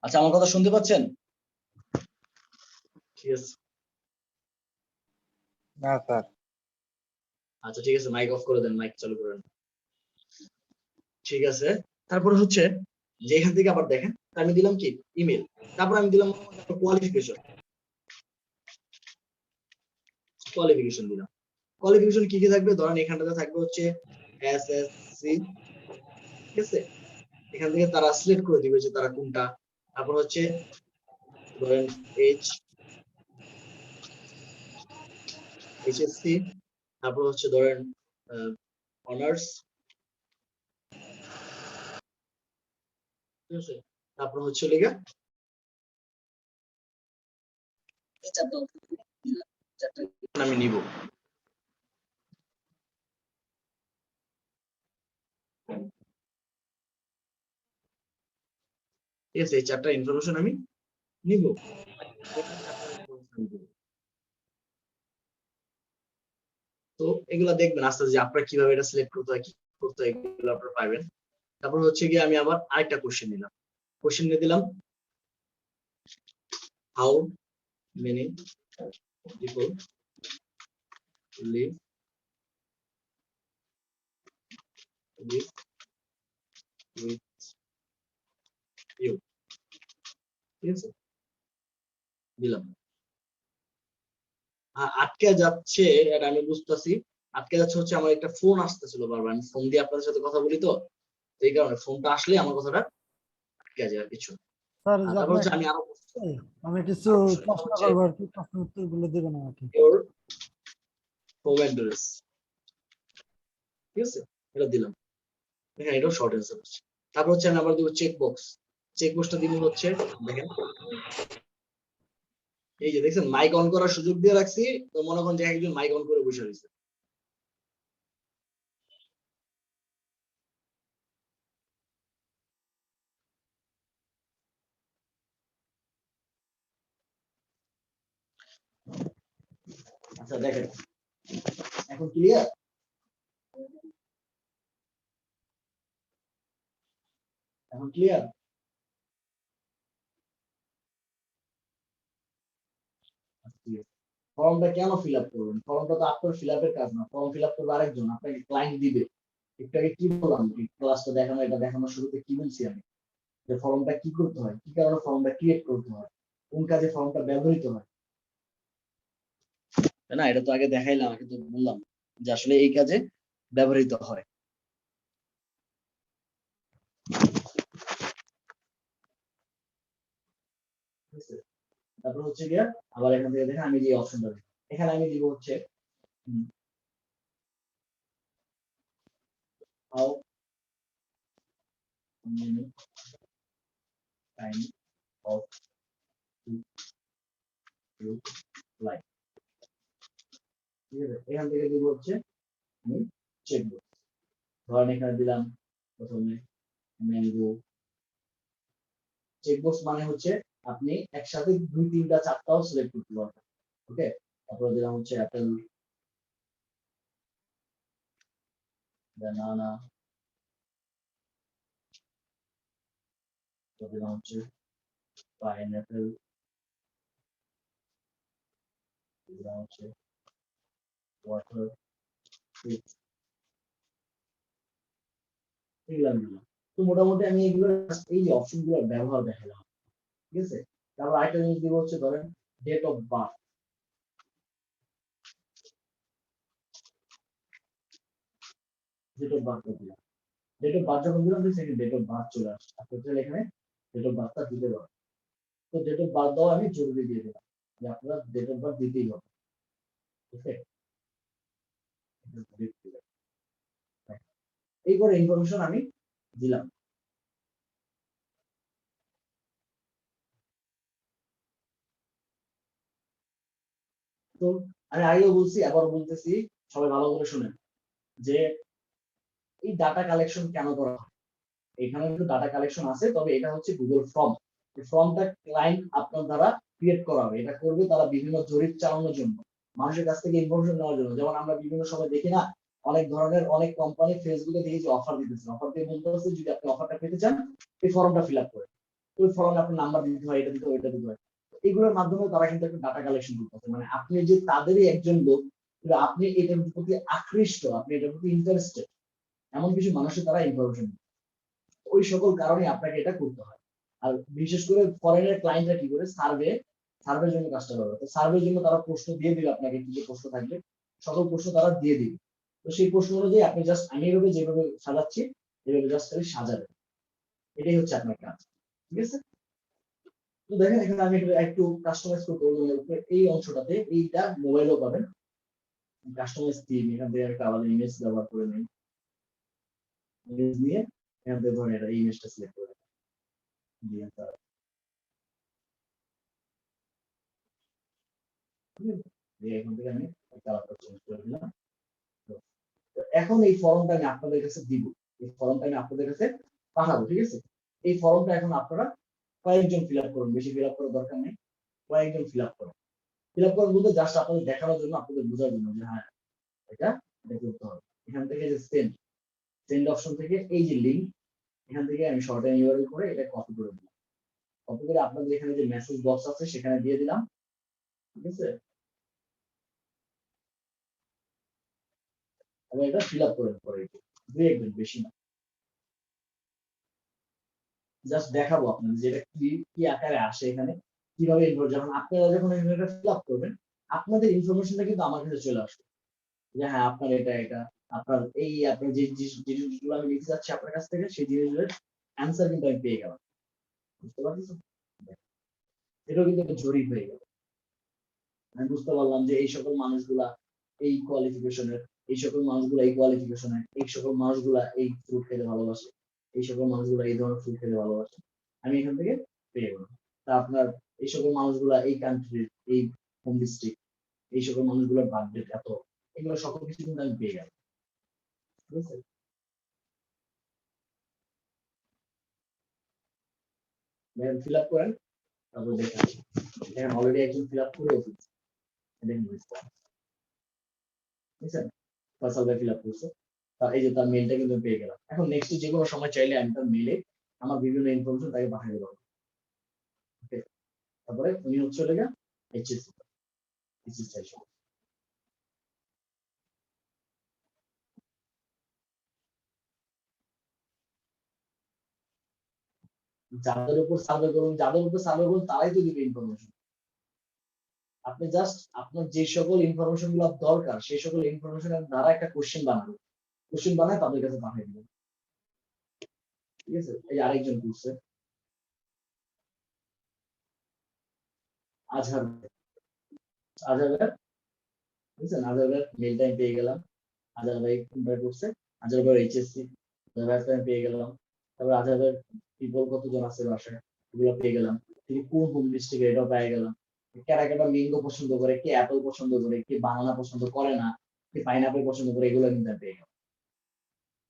আচ্ছা আমার কথা শুনতে পাচ্ছেন? ঠিক আছে, না স্যার। আচ্ছা ঠিক আছে, মাইক অফ করে দেন, মাইক চালু করেন। ঠিক আছে, তারপরে হচ্ছে যে এখান থেকে আবার দেখেন আমি দিলাম কি ইমেল, তারপর আমি দিলাম কোয়ালিফিকেশন। কোয়ালিফিকেশন দিলাম। কোয়ালিফিকেশন কি কি থাকবে, ধরেন এখানটাতে থাকবে হচ্ছে এসএসসি। ঠিক আছে, এখান থেকে তারা সিলেক্ট করে দিবে যে তারা কোনটা। তারপর হচ্ছে ধরেন এইচএসসি, তারপর হচ্ছে ধরেন অনার্স। ঠিক আছে, তারপর হচ্ছে লেখা আমি নিব। ঠিক আছে, এই চারটা ইনফরমেশন আমি নিব। তো এগুলা দেখবেন আস্তে আস্তে আপনারা কিভাবে এটা সিলেক্ট করতে হয়, কি করতে হয়, এগুলো আপনারা পাবেন। তারপর হচ্ছে গিয়ে আমি আবার আরেকটা কোশ্চেন নিলাম, কোশ্চেন নিয়ে দিলাম how many people leave with you, ঠিক আছে, দিলাম। আটকে যাচ্ছে, এটা আমি বুঝতেছি, আটকে যাচ্ছে হচ্ছে আমার একটা ফোন আসতেছিল বারবার, আমি ফোন দিয়ে আপনাদের সাথে কথা বলি তো, এই কারণে ফোনটা আসলে আমার কথাটা আটকে যায় আর কিছু। স্যার তারপর হচ্ছে আমি আরো আমি কিছু প্রশ্ন করবো আর কি, প্রশ্ন উত্তরগুলো দেবেন আমাকে। your home address, ঠিক আছে, এটা দিলাম, এখানে এটাও শর্ট অ্যান্সার হচ্ছে। তারপর হচ্ছে আমি আবার দিব চেক বক্স, চেক বক্সটা দিব হচ্ছে দেখেন এই যে দেখছেন মাইক অন করার সুযোগ দিয়ে রাখছি, তো মনে করেন যে একজন মাইক অন করে বসে রয়েছে। আচ্ছা দেখেন এখন ক্লিয়ার, এখন ক্লিয়ার। ফর্মটা কেন ফিল আপ করবেন? ফর্মটা তো আপনার ফিল আপের কাজ না, ফর্ম ফিল আপ করবে আরেকজন, আপনাকে ক্লায়েন্ট দিবে। একটু আগে কি বললাম, ক্লাসটা দেখানো, এটা দেখানোর শুরুতে কি বলছি আমি, যে ফর্মটা কি করতে হয়, কি কারণে ফর্মটা ক্রিয়েট করতে হয়, কোন কাজে ফর্মটা ব্যবহৃত হয়, তাই না? এটা তো আগে দেখাইলাম, আগে তো বললাম যে আসলে এই কাজে ব্যবহৃত হয়। তারপর হচ্ছে গিয়ে আবার এখান থেকে দেখেন আমি যে অপশনটা দিই, এখানে আমি দিব হচ্ছে how many time of you like, ঠিক আছে, এখান থেকে দিব হচ্ছে আমি চেক বক্স, ধরেন এখানে দিলাম প্রথমে ম্যাঙ্গো। চেক বক্স মানে হচ্ছে আপনি একসাথে 2, 3টা 4টাও সিলেক্ট করতে পারবেন। ওকে, তারপর দিলাম হচ্ছে অ্যাপেল, ব্যানানা, দিলাম হচ্ছে পাইনঅ্যাপেল, দিলাম হচ্ছে ওয়াটার ফ্রুট, এগুলো দিলাম। তো মোটামুটি আমি এগুলো এই যে অপশনগুলো ব্যবহার দেখালাম, ঠিক আছে। তারপর আরেকটা জিনিস দিব হচ্ছে ধরেন date of birth, date of birth দিলাম, ডেট অফ বার্থ যখন দিলাম সেখানে ডেট অফ বার্থ চলে আসছে, আপনি চাইলে এখানে ডেট অফ বার্থটা দিতে পারেন। তো ডেট অফ বার্থ দাও আমি জরুরি দিয়ে দিলাম, যে আপনারা ডেট অফ বার্থ দিতেই হবে, ওকে। এইবার ইনফরমেশন আমি দিলাম। তো আমি আগেও বলছি, আবার বলতেছি, সবাই ভালো করে শুনেন, যে এই ডাটা কালেকশন কেন করা হয়। এখানে কিন্তু ডাটা কালেকশন আছে, তবে এটা হচ্ছে গুগল ফর্ম। ফর্মটা ক্লায়েন্ট আপনার দ্বারা ক্রিয়েট করা হবে, এটা করবে তারা বিভিন্ন জরিপ চালানোর জন্য, মানুষের কাছ থেকে ইনফরমেশন নেওয়ার জন্য। যেমন আমরা বিভিন্ন সময় দেখি না, অনেক ধরনের অনেক কোম্পানি ফেসবুকে দেখি যে অফার দিতেছে, অফার দিয়ে বলতেছে যদি আপনি অফারটা পেতে চান এই ফর্মটা ফিল আপ করে, ওই ফর্মে আপনার নাম্বার দিতে হয়, এটা দিতে হয়, এটা দিতে হয়। এগুলোর মাধ্যমে তারা কিন্তু একটা ডাটা কালেকশন করতেছে, মানে আপনি যে তাদেরই একজন লোক, আপনি এটার প্রতি আকৃষ্ট, আপনি এটার প্রতি ইন্টারেস্টেড, এমন কিছু মানুষের তারা ইনফরমেশন, ওই সকল কারণে আপনাকে এটা করতে হয়। আর বিশেষ করে ফরেনের ক্লায়েন্টরা কি করে, সার্ভের জন্য কাজটা করে। তো সার্ভের জন্য তারা প্রশ্ন দিয়ে দিবে আপনাকে, কি কি প্রশ্ন থাকবে সকল প্রশ্ন তারা দিয়ে দিবে। তো সেই প্রশ্ন অনুযায়ী আপনি জাস্ট আমি এভাবে যেভাবে সাজাচ্ছি এভাবে জাস্ট খালি সাজাবেন, এটাই হচ্ছে আপনার কাজ, ঠিক আছে। তো দেখেন এখানে আমি একটু কাস্টমাইজ করতে বলবো, এই অংশটাতে এইটা মোবাইলও পাবেন, কাস্টমাইজ থিম, এখান থেকে একটা আলাদা ইমেজ ব্যবহার করে নিন, ইমেজ নিয়ে এখান থেকে ধরেন এটা ইমেজটা সিলেক্ট করে দিয়ে এখান থেকে আমি কালারটা চেঞ্জ করে দিলাম। তো এখন এই ফর্মটা আমি আপনাদের কাছে দিব, এই ফর্মটা আমি আপনাদের কাছে পাঠাবো, ঠিক আছে? এই ফর্মটা এখন আপনারা কয়েকজন ফিল আপ করুন, বেশি ফিল আপ করার দরকার নেই, কয়েকজন ফিল আপ করুন। ফিল আপ করার বলতে জাস্ট আপনাদের দেখানোর জন্য, আপনাদের বোঝার জন্য যে হ্যাঁ এটা করতে হবে। এখান থেকে যে সেন্ড অপশন থেকে এই যে লিঙ্ক, এখান থেকে আমি শর্ট এন্ড ইউআরএল করে এটা কপি করে দিলাম। কপি করে আপনাদের এখানে যে মেসেজ বক্স আছে সেখানে দিয়ে দিলাম, ঠিক আছে? এবং এটা ফিল আপ করে পরে 2-1 মিনিট, বেশি না। জাস্ট দেখাবো আপনাদের যে এটা কি আকারে আসে, এখানে কিভাবে যখন আপনারা যখন এটা ফিল আপ করবেন, আপনাদের ইনফরমেশনটা কিন্তু আমার কাছে চলে আসবে যে হ্যাঁ আপনার এটা আপনার এই আপনার যে জিনিসগুলো আমি লিখতে যাচ্ছি আপনার কাছ থেকে, সেই জিনিসগুলোর অ্যান্সার কিন্তু আমি পেয়ে গেলাম। বুঝতে পারছেন? এটাও কিন্তু একটা জরিপ হয়ে গেল। আমি বুঝতে পারলাম যে এই সকল মানুষগুলা এই কোয়ালিফিকেশনের, এই সকল মানুষগুলা এই কোয়ালিফিকেশনের, এই সকল মানুষগুলা এই ফ্রুট খেতে ভালোবাসে, এই সকল মানুষগুলা এই ধরনের ফ্রুট খেতে ভালোবাসে, আমি এখান থেকে পেয়ে গেলাম। তা আপনার এই সকল মানুষগুলা এই কান্ট্রির, এই হোম ডিস্ট্রিক্ট, এই সকল মানুষগুলোর বার্থডে এত, এগুলো সকল কিছু কিন্তু আমি পেয়ে গেলাম। ঠিক আছে? ফিল আপ করেন, তারপর দেখেন দেখেন অলরেডি একজন ফিল আপ করে ফেলছে, দেখেন বুঝছেন? ফয়সাল ভাই ফিল আপ করছে, এই যে তার মেলটা কিন্তু পেয়ে গেলাম। এখন নেক্সট যে কোনো সময় চাইলে আমি তার মেলে আমার বিভিন্ন ইনফরমেশন তাকে পাঠিয়ে দেবো। ওকে, তারপরে উনি হচ্ছে লেগে এইচএসসি চাইছে। যাদের উপর সার্ভে করুন তারাই তো দিবে ইনফরমেশন। আপনি জাস্ট আপনার যে সকল ইনফরমেশন গুলো দরকার সেই সকল ইনফরমেশনের দ্বারা একটা কোশ্চেন বানাবেন, কোশ্চেন বানায় তাদের কাছে পাঠিয়ে দিবেন। ঠিক আছে? এই আরেকজন করছে আজহার বুঝছেন? আজহারের মেলটা আমি পেয়ে গেলাম। আজহার ভাই কোনটা করছে, আজহার ভাই এইচএসসি, আমি পেয়ে গেলাম। তারপর আজহার ভাই পিপল কতজন আছে বাসায়, এগুলো পেয়ে গেলাম। তিনি কোন হোম ডিস্ট্রিক্টে, এটাও পেয়ে গেলাম। কারা কারা ম্যাঙ্গো পছন্দ করে, কে অ্যাপল পছন্দ করে, কে বানানা পছন্দ করে না, কে পাইনাপেল পছন্দ করে, এগুলো কিন্তু পেয়ে গেলাম।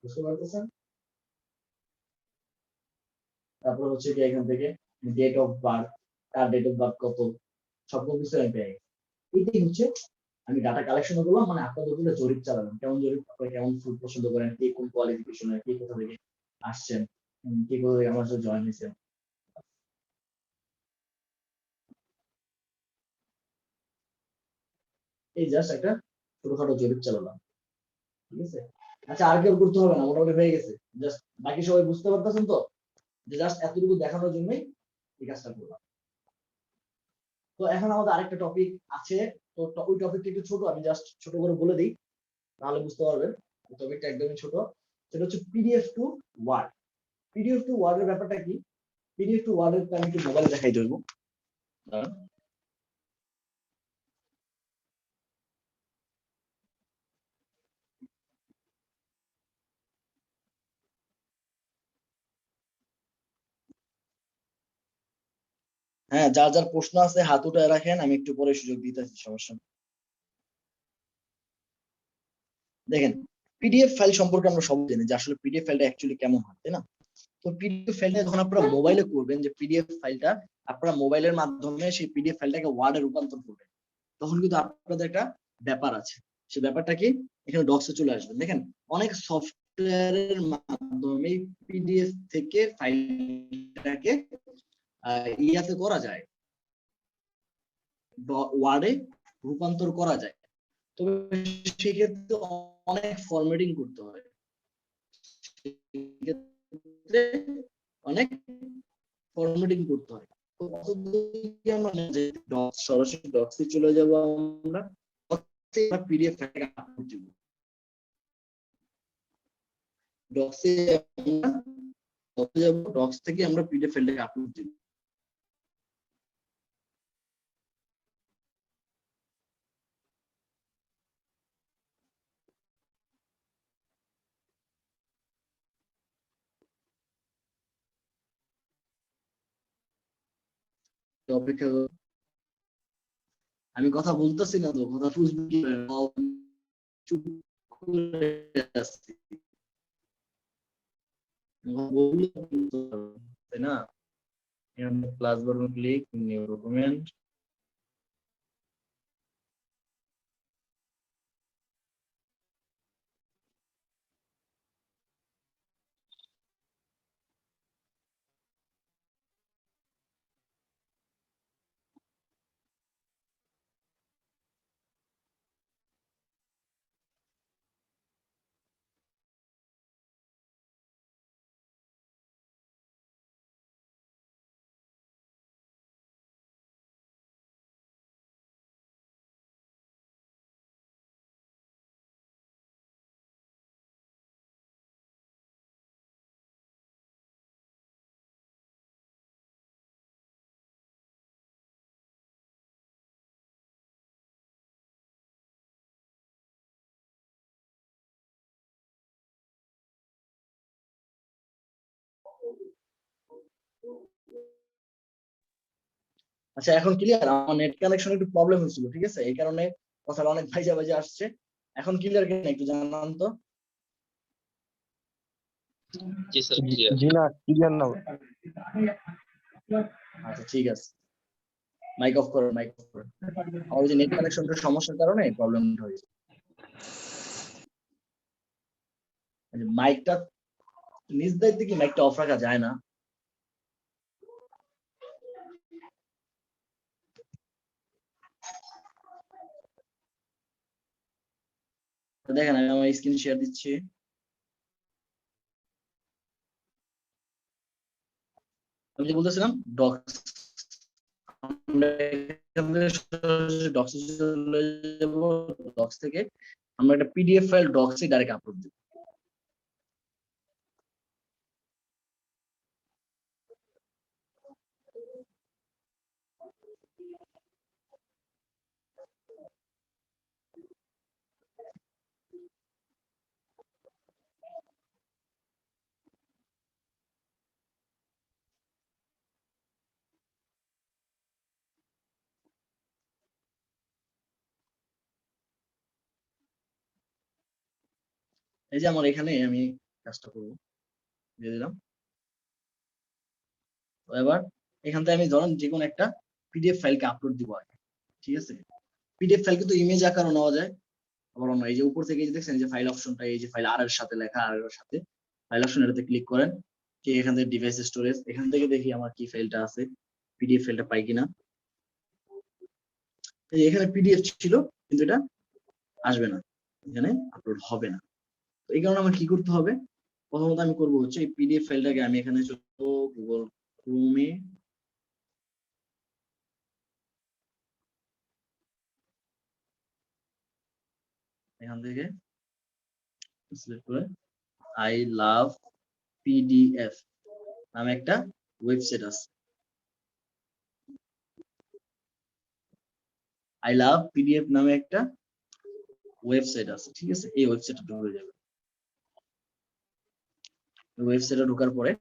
বুঝতে পারতেছেন? তারপর হচ্ছে কি এখান থেকে ডেট অফ বার্থ, কার ডেট অফ বার্থ কত, সকল কিছু আমি পেয়ে গেছি। এটাই হচ্ছে আমি ডাটা কালেকশন করলাম, মানে আপনাদের উপরে জরিপ চালালাম। কেমন জরিপ? আপনারা কেমন ফুড পছন্দ করেন, কে কোন কোয়ালিফিকেশনের, কে কোথা থেকে আসছেন, কে কোথা থেকে আমার সাথে জয়েন হয়েছেন। এই জাস্ট একটা ছোটখাটো জরিপ চালালাম। ঠিক আছে? আচ্ছা, আর কেউ করতে হবে না, মোটামুটি হয়ে গেছে। জাস্ট বাকি সবাই বুঝতে পারতেছেন তো, যে জাস্ট এতটুকু দেখানোর জন্যই এই কাজটা করলাম। তো এখন আমাদের আরেকটা টপিক আছে, তো ওই টপিকটা একটু ছোট, আমি জাস্ট ছোট করে বলে দিই, তাহলে বুঝতে পারবেন। টপিকটা একদমই ছোট, সেটা হচ্ছে PDF to Word. PDF to ওয়ার্ডের ব্যাপারটা কি? পিডিএফ টু ওয়ার্ডের আমি একটু মোবাইলে দেখাই দেবো। হ্যাঁ, যার যার প্রশ্ন আছে হাত উঠায় রাখেন, আমি একটু পরে সুযোগ দিতেছি, সমস্যা নেই। দেখেন, পিডিএফ ফাইল সম্পর্কে আমরা সব জানি যে আসলে পিডিএফ ফাইলটা অ্যাকচুয়ালি কেমন হয়, তাই না? তো পিডিএফ ফাইলটা যখন আপনারা মোবাইলে করবেন, যে পিডিএফ ফাইলটা আপনারা মোবাইলের মাধ্যমে সেই পিডিএফ ফাইলটাকে ওয়ার্ডে রূপান্তর করবেন, তখন কিন্তু আপনাদের একটা ব্যাপার আছে। সেই ব্যাপারটা কি? এখানে ডক্সে চলে আসবেন। দেখেন, অনেক সফটওয়্যারের মাধ্যমে পিডিএফ থেকে ফাইলটাকে ইয়াতে করা যায়, ওয়ার্ডে রূপান্তর করা যায়। তবে সেক্ষেত্রে অনেক ফরম্যাটিং করতে হয়, অনেক ফরম্যাটিং করতে হয়। তো সরাসরি ডক্সে চলে যাব, আমরা পিডিএফ ফাইলটা আপলোড দিব। ডক্সে যাব, ডক্স থেকে আমরা পিডিএফ ফাইলটাকে আপলোড দিব। অপেক্ষা, আমি কথা বলতেছি না তো, কথা বুঝবি কি? চুপ করে আছি। তাই না? এখানে plus button click, new document. আচ্ছা এখন ক্লিয়ার? আমার নেট কানেকশন একটু প্রবলেম হচ্ছিল, ঠিক আছে, এই কারণে কথাটা অনেক ভাইজা ভাইজা আসছে। এখন ক্লিয়ার কিনা একটু জানান তো। জি স্যার ক্লিয়ার। জি না, ক্লিয়ার না। আচ্ছা ঠিক আছে, মাইক অফ করো, মাইক অফ করো। আমার যে নেট কানেকশনটার সমস্যার কারণে প্রবলেমটা হয়েছে। মাইকটা নিজ দায়িত্বে কি মাইকটা অফ রাখা যায় না? দেখেন আমি আমার স্ক্রিন শেয়ার দিচ্ছি। আমি যে বলতেছিলাম ডক্স, ডক্স চলে যাব, ডক্স থেকে আমরা একটা পিডিএফ ফাইল ডক্সে ডাইরেক্ট আপলোড দেব। এই যে আমার এখানে আমি কাজটা করব, দিয়ে দিলাম। তো এবার এখান থেকে আমি ধরেন যে কোনো একটা পিডিএফ ফাইলকে আপলোড দিব আগে, ঠিক আছে। পিডিএফ ফাইল কিন্তু ইমেজ আকারও নেওয়া যায়, আবার অন্য এই যে উপর থেকে যে দেখছেন যে ফাইল অপশনটা, এই যে ফাইল আর এর সাথে লেখা, আর এর সাথে ফাইল অপশন, এটাতে ক্লিক করেন। কি এখান থেকে ডিভাইস স্টোরেজ, এখান থেকে দেখি আমার কি ফাইলটা আছে, পিডিএফ ফাইলটা পাই কিনা। এখানে পিডিএফ ছিল কিন্তু এটা আসবে না, এখানে আপলোড হবে না। তো এই কারণে আমার কি করতে হবে, প্রথমত আমি করবো হচ্ছে এই পিডিএফ ফাইলটাকে আমি এখানে চলবো গুগল ক্রোমে, এখান থেকে সিলেক্ট করে আই লাভ পিডিএফ নামে একটা ওয়েবসাইট আছে। আই লাভ পিডিএফ নামে একটা ওয়েবসাইট আছে, ঠিক আছে। এই ওয়েবসাইটে ঢুকে যাবে। ওয়েবসাইটে ঢোকার পরে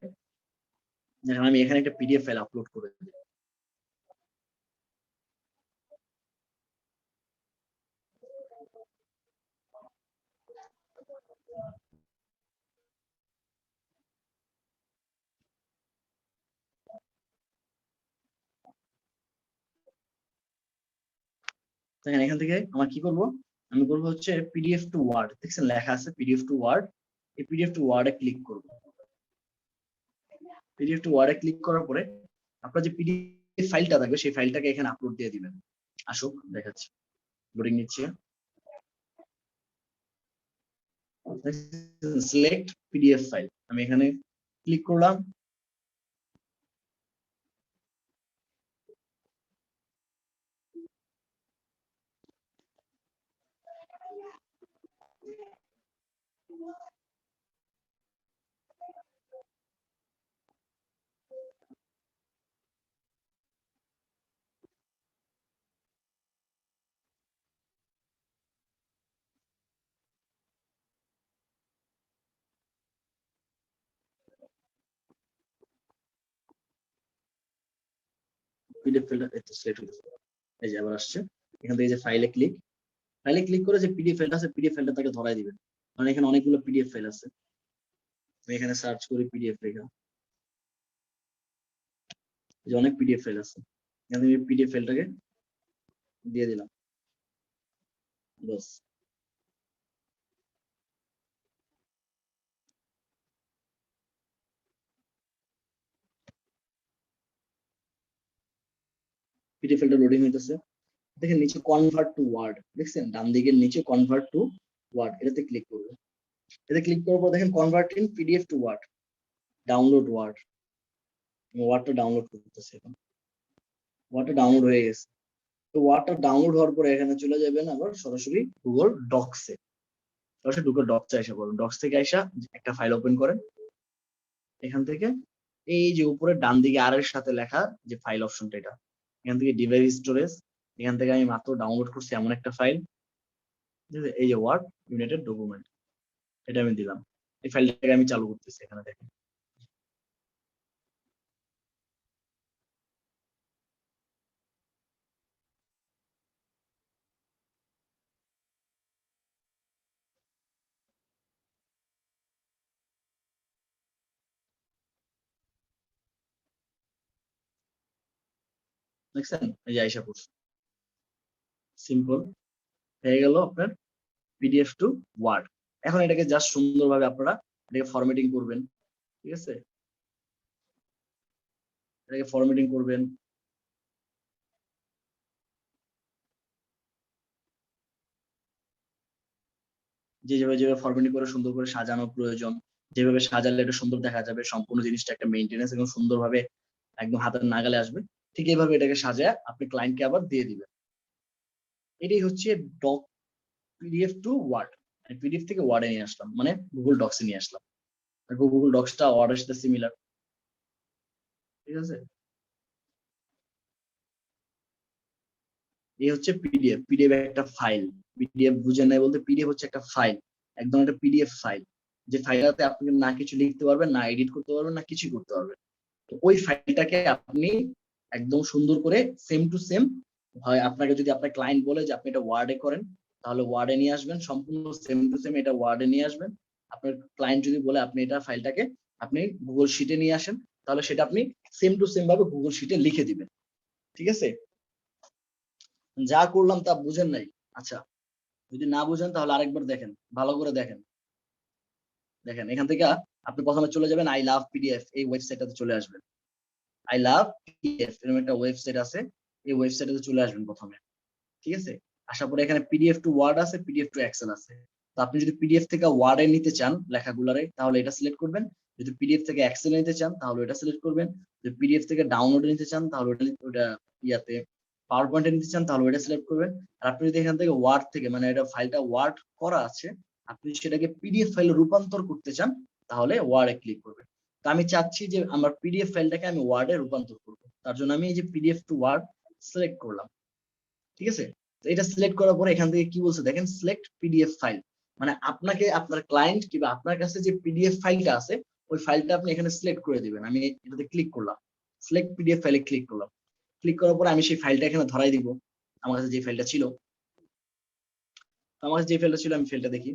দেখেন আমি এখানে একটা পিডিএফ ফাইল আপলোড করে দিই। দেখেন এখান থেকে আমার কি করব, আমি করব হচ্ছে পিডিএফ টু ওয়ার্ড, দেখছেন লেখা আছে পিডিএফ টু ওয়ার্ড। এই পিডিএফ টু ওয়ার্ডে ক্লিক করব। পিডিএফ টু ওয়ার্ডে ক্লিক করার পরে আপনার যে পিডিএফ ফাইলটা থাকবে সেই ফাইলটাকে এখানে আপলোড দিয়ে দিবেন। আসুক দেখাচ্ছি, লোডিং নিচ্ছে। সিলেক্ট পিডিএফ ফাইল, আমি এখানে ক্লিক করলাম। পিডিএফ ফাইলটা সিলেক্ট হয়েছে, এই যে আবার আসছে। এখান থেকে যে ফাইলে ক্লিক করে যে পিডিএফ ফাইলটা আছে পিডিএফ ফাইলটা তাকে ধরাই দিবেন, কারণ এখানে অনেকগুলো পিডিএফ ফাইল আছে। আমি এখানে সার্চ করি পিডিএফ লেখা, এই যে অনেক পিডিএফ ফাইল আছে, এখানে আমি পিডিএফ ফাইলটাকে দিয়ে দিলাম, বাস। পিডিএফ ফাইলটা লোডিং হইতেছে, দেখেন নিচে কনভার্ট টু ওয়ার্ড, দেখছেন ডান দিকের নিচে কনভার্ট টু ওয়ার্ড, এটাতে ক্লিক করবে। এতে ক্লিক করার পর দেখেন convert in PDF to Word, download Word, ওয়ার্ডটা ডাউনলোড করতেছে এখন, ওয়ার্ডটা ডাউনলোড হয়ে গেছে। তো ওয়ার্ডটা ডাউনলোড হওয়ার পরে এখানে চলে যাবেন আবার সরাসরি গুগল ডক্সে, সরাসরি গুগল ডক্সে এসে পড়ুন, ডক্স থেকে আইসা একটা ফাইল ওপেন করেন, এখান থেকে এই যে উপরে ডান দিকে আর এর সাথে লেখা যে ফাইল অপশনটা, এটা এখান থেকে ডিভাইস স্টোরেজ, এখান থেকে আমি মাত্র ডাউনলোড করছি এমন একটা ফাইল, এই যে ওয়ার্ড ইউনাইটেড ডকুমেন্ট, এটা আমি দিলাম, এই ফাইলটাকে আমি চালু করতেছি, এখানে দেখেন দেখছেন, এই যে আইসা পড়ছে, সিম্পল হয়ে গেল আপনার পিডিএফ টু ওয়ার্ড। এখন এটাকে জাস্ট সুন্দরভাবে আপনারা এটাকে ফরম্যাটিং করবেন, ঠিক আছে, এটাকে ফরম্যাটিং করবেন, যেভাবে যেভাবে ফরম্যাটিং করে সুন্দর করে সাজানো প্রয়োজন, যেভাবে সাজালে এটা সুন্দর দেখা যাবে, সম্পূর্ণ জিনিসটা একটা মেইনটেনেন্স এবং সুন্দরভাবে একদম হাতের নাগালে আসবে, ঠিক এইভাবে এটাকে সাজায় আপনি ক্লায়েন্টকে আবার দিয়ে দিবেন। এটাই হচ্ছে doc PDF to Word, PDF থেকে ওয়ার্ডে নিয়ে আসলাম, মানে গুগল ডক্সে নিয়ে আসলাম, গুগল ডক্সটা ওয়ার্ডের সাথে সিমিলার, ঠিক আছে। এই হচ্ছে পিডিএফ, পিডিএফ একটা ফাইল, পিডিএফ বুঝেন নাই বলতে, পিডিএফ হচ্ছে একটা ফাইল, একদম একটা পিডিএফ ফাইল, যে ফাইলটাতে আপনি না কিছু লিখতে পারবেন, না এডিট করতে পারবেন, না কিছু করতে পারবেন। তো ওই ফাইলটাকে আপনি একদম সুন্দর করে সেম টু সেম, হয় আপনাকে যদি আপনার ক্লায়েন্ট বলে যে আপনি এটা ওয়ার্ডে করেন, তাহলে ওয়ার্ডে নিয়ে আসবেন, সম্পূর্ণ সেম টু সেম এটা ওয়ার্ডে নিয়ে আসবেন। আপনার ক্লায়েন্ট যদি বলে আপনি এটা ফাইলটাকে আপনি গুগল শিটে নিয়ে আসেন, তাহলে সেটা আপনি সেম টু সেম ভাবে গুগল শিটে লিখে দিবেন, ঠিক আছে। যা করলাম তা বুঝেন নাই? আচ্ছা, যদি না বুঝেন তাহলে আরেকবার দেখেন, ভালো করে দেখেন। দেখেন এখান থেকে আপনি প্রথমে চলে যাবেন আই লাভ পিডিএফ, এই ওয়েবসাইটটাতে চলে আসবেন। আই লাভ পিডিএফ এরকম একটা ওয়েবসাইট আছে, এই ওয়েবসাইটটাতে চলে আসবেন প্রথমে, ঠিক আছে। আসার পরে এখানে পিডিএফ টু ওয়ার্ড আছে, পিডিএফ টু এক্সেল আছে। তো আপনি যদি পিডিএফ থেকে ওয়ার্ডে নিতে চান লেখাগুলারে, তাহলে এটা সিলেক্ট করবেন। যদি পিডিএফ থেকে এক্সেল নিতে চান তাহলে এটা সিলেক্ট করবেন। যদি পিডিএফ থেকে ডাউনলোড নিতে চান তাহলে ওটা ইয়াতে পাওয়ার পয়েন্টে নিতে চান তাহলে এটা সিলেক্ট করবেন। আর আপনি যদি এখান থেকে ওয়ার্ড থেকে, মানে এটা ফাইলটা ওয়ার্ড করা আছে, আপনি সেটাকে পিডিএফ ফাইলে রূপান্তর করতে চান তাহলে ওয়ার্ডে ক্লিক করবেন। তো আমি চাচ্ছি যে আমার পিডিএফ ফাইলটাকে আমি ওয়ার্ডে রূপান্তর করব, তার জন্য আমি এই যে পিডিএফ টু ওয়ার্ড সিলেক্ট করলাম, ঠিক আছে। এটা সিলেক্ট করার পরে এখান থেকে কি বলছে দেখেন, সিলেক্ট পিডিএফ ফাইল, মানে আপনাকে আপনার ক্লায়েন্ট কিংবা আপনার কাছে যে পিডিএফ ফাইলটা আছে ওই ফাইলটা আপনি এখানে সিলেক্ট করে দিবেন। আমি এটাতে ক্লিক করলাম, সিলেক্ট পিডিএফ ফাইলে ক্লিক করলাম। ক্লিক করার পরে আমি সেই ফাইলটা এখানে ধরাই দিব, আমার কাছে যে ফাইলটা ছিল। আমার কাছে যে ফাইলটা ছিল আমি ফাইলটা দেখি,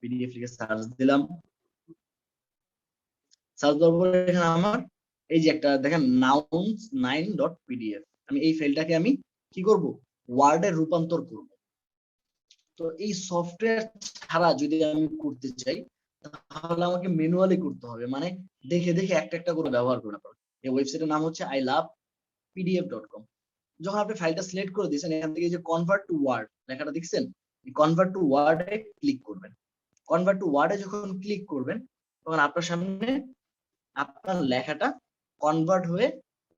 পিডিএফ লিখে সার্চ দিলাম। সার্চ দেওয়ার পরে এখানে আমার এই যে একটা দেখেন nouns9.pdf, আমি এই ফাইলটাকে আমি কি করব, ওয়ার্ডে রূপান্তর করব। তো এই সফটওয়্যার ছাড়া যদি আমি করতে চাই তাহলে আমাকে ম্যানুয়ালি করতে হবে, মানে দেখে দেখে একটা একটা করে ব্যবহার করতে হবে। এই ওয়েবসাইটের নাম হচ্ছে ilovepdf.com। যখন আপনি ফাইলটা সিলেক্ট করে দিয়েছেন, এখান থেকে যে কনভার্ট টু ওয়ার্ড লেখাটা দেখছেন, এই কনভার্ট টু ওয়ার্ডে ক্লিক করবেন। কনভার্ট টু ওয়ার্ডে যখন ক্লিক করবেন তখন আপনার সামনে আপনার লেখাটা কনভার্ট হয়ে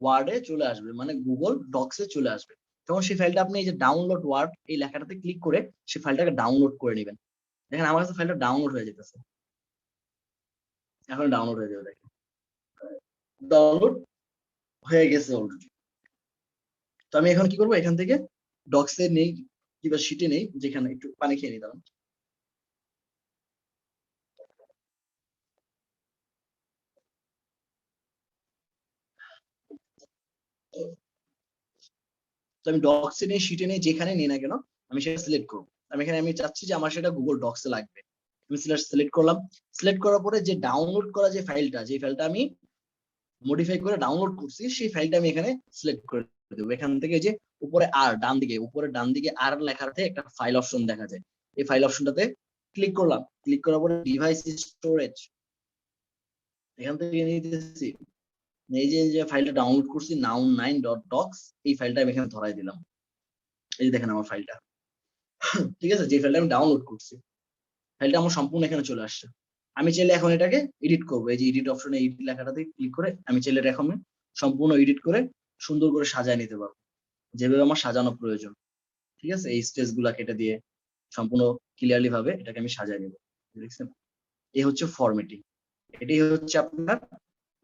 ওয়ার্ডে চলে আসবে, মানে গুগল ডক্সে চলে আসবে। তখন সেই ফাইলটা আপনি এই যে ডাউনলোড ওয়ার্ড এই লেখাটাতে ক্লিক করে সেই ফাইলটাকে ডাউনলোড করে নেবেন। দেখেন আমার কাছে ফাইলটা ডাউনলোড হয়ে যেতেছে, এখন ডাউনলোড হয়ে যাবে, দেখেন ডাউনলোড হয়ে গেছে অলরেডি। তো আমি এখন কি করবো, এখান থেকে ডক্সে নেই কিংবা শিটে নেই, যেখানে একটু পানি খেয়ে নিতাম। তো আমি ডক্সে নেই শিটে নেই যেখানে নিই না কেন আমি সেটা সিলেক্ট করবো। আমি এখানে আমি চাচ্ছি যে আমার সেটা গুগল ডক্সে লাগবে, আমি সিলেক্ট করলাম। সিলেক্ট করার পরে যে ডাউনলোড করা যে ফাইলটা আমি মডিফাই করে ডাউনলোড করছি, সেই ফাইলটা আমি এখানে সিলেক্ট করে দেবো। এখান থেকে যে উপরে উপরে ডান দিকে আর লেখাতে একটা ফাইল অপশন দেখা যায়, এই ফাইল অপশনটাতে ক্লিক করলাম। ক্লিক করার পরে ডিভাইস স্টোরেজ এখান থেকে নিয়ে দিতেছি। এই যে ফাইলটা ডাউনলোড করছি noun9.docs, এই ফাইলটা আমি এখানে ধরাই দিলাম। এই যে দেখেন আমার ফাইলটা, ঠিক আছে, যে ফাইলটা আমি ডাউনলোড করছি ফাইলটা আমার সম্পূর্ণ এখানে চলে আসছে। আমি চাইলে এখন এটাকে এডিট করবো। এই যে এডিট অপশনে এডিট লেখাটাতে ক্লিক করে আমি চাইলে এটা এখন সম্পূর্ণ এডিট করে সুন্দর করে সাজায় নিতে পারবো, যেভাবে আমার সাজানো প্রয়োজন। ঠিক আছে, এই স্পেস গুলা কেটে দিয়ে সম্পূর্ণ ক্লিয়ারলি ভাবে এটাকে আমি সাজায় নিব। দেখছেন, এই হচ্ছে ফরম্যাটিং। এটাই হচ্ছে আপনার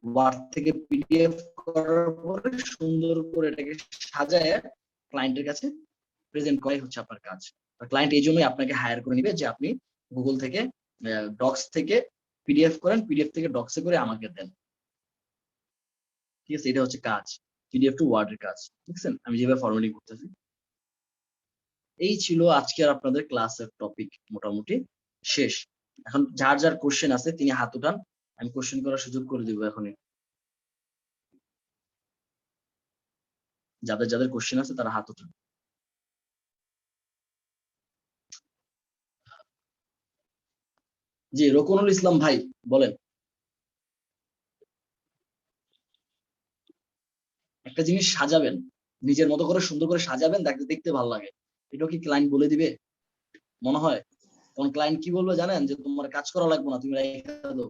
ওয়ার্ড থেকে পিডিএফ করার পরে সুন্দর করে এটাকে সাজায় ক্লায়েন্টের কাছে প্রেজেন্ট করাই হচ্ছে আপনার কাজ। ক্লায়েন্ট এই জন্যই আপনাকে হায়ার করে নিবে যে আপনি গুগল থেকে ডক্স থেকে পিডিএফ করেন, পিডিএফ থেকে ডক্সে করে আমাকে দেন। ঠিক আছে, এটা হচ্ছে কাজ, পিডিএফ টু ওয়ার্ড এর কাজ। বুঝছেন আমি যেভাবে ফরম্যাটিং করতেছি। এই ছিল আজকের আপনাদের ক্লাসের টপিক, মোটামুটি শেষ। এখন যার যার কোশ্চেন আছে তিনি হাত উঠান, আমি কোশ্চেন করার সুযোগ করে দিব এখনই। যাদের যাদের কোশ্চেন আছে তারা হাত উঠান। জি, রকুনুল ইসলাম ভাই বলেন। একটা জিনিস সাজাবেন, নিজের মতো করে সুন্দর করে সাজাবেন, দেখতে ভালো লাগে, এটাও কি ক্লায়েন্ট বলে দিবে মনে হয়? কোন ক্লায়েন্ট কি বলবে জানেন, যে তোমার কাজ করা লাগবে না, তুমি রেখে দাও,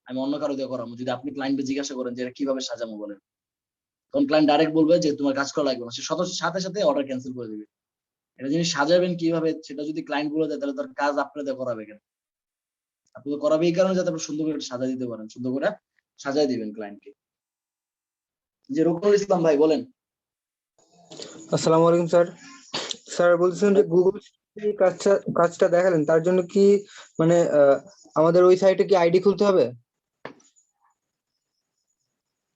আমি অন্য কারো দিয়ে করাবো। যদি আপনি ক্লায়েন্টকে জিজ্ঞাসা করেন যে এটা কিভাবে সাজাবো বলেন, তখন ক্লায়েন্ট ডাইরেক্ট বলবে যে তোমার কাজ করা লাগবে না, সে সাথে সাথে অর্ডার ক্যান্সেল করে দিবে। এটা জিনিস সাজাবেন কিভাবে সেটা যদি ক্লায়েন্ট বলে দেয়, তাহলে তার কাজ আপনার দিয়ে করাবে কেন? আপনি তো করাবে এই কারণে যাতে আপনি সুন্দর করে সাজা দিতে পারেন, সুন্দর করে সাজাই দিবেন ক্লায়েন্টকে। যে রকুনুল ইসলাম ভাই বলেন। আসসালামু আলাইকুম স্যার। স্যার বলছেন যে গুগল কাজটা দেখালেন, তার জন্য কি মানে আমাদের ওই সাইটে কি আইডি খুলতে হবে?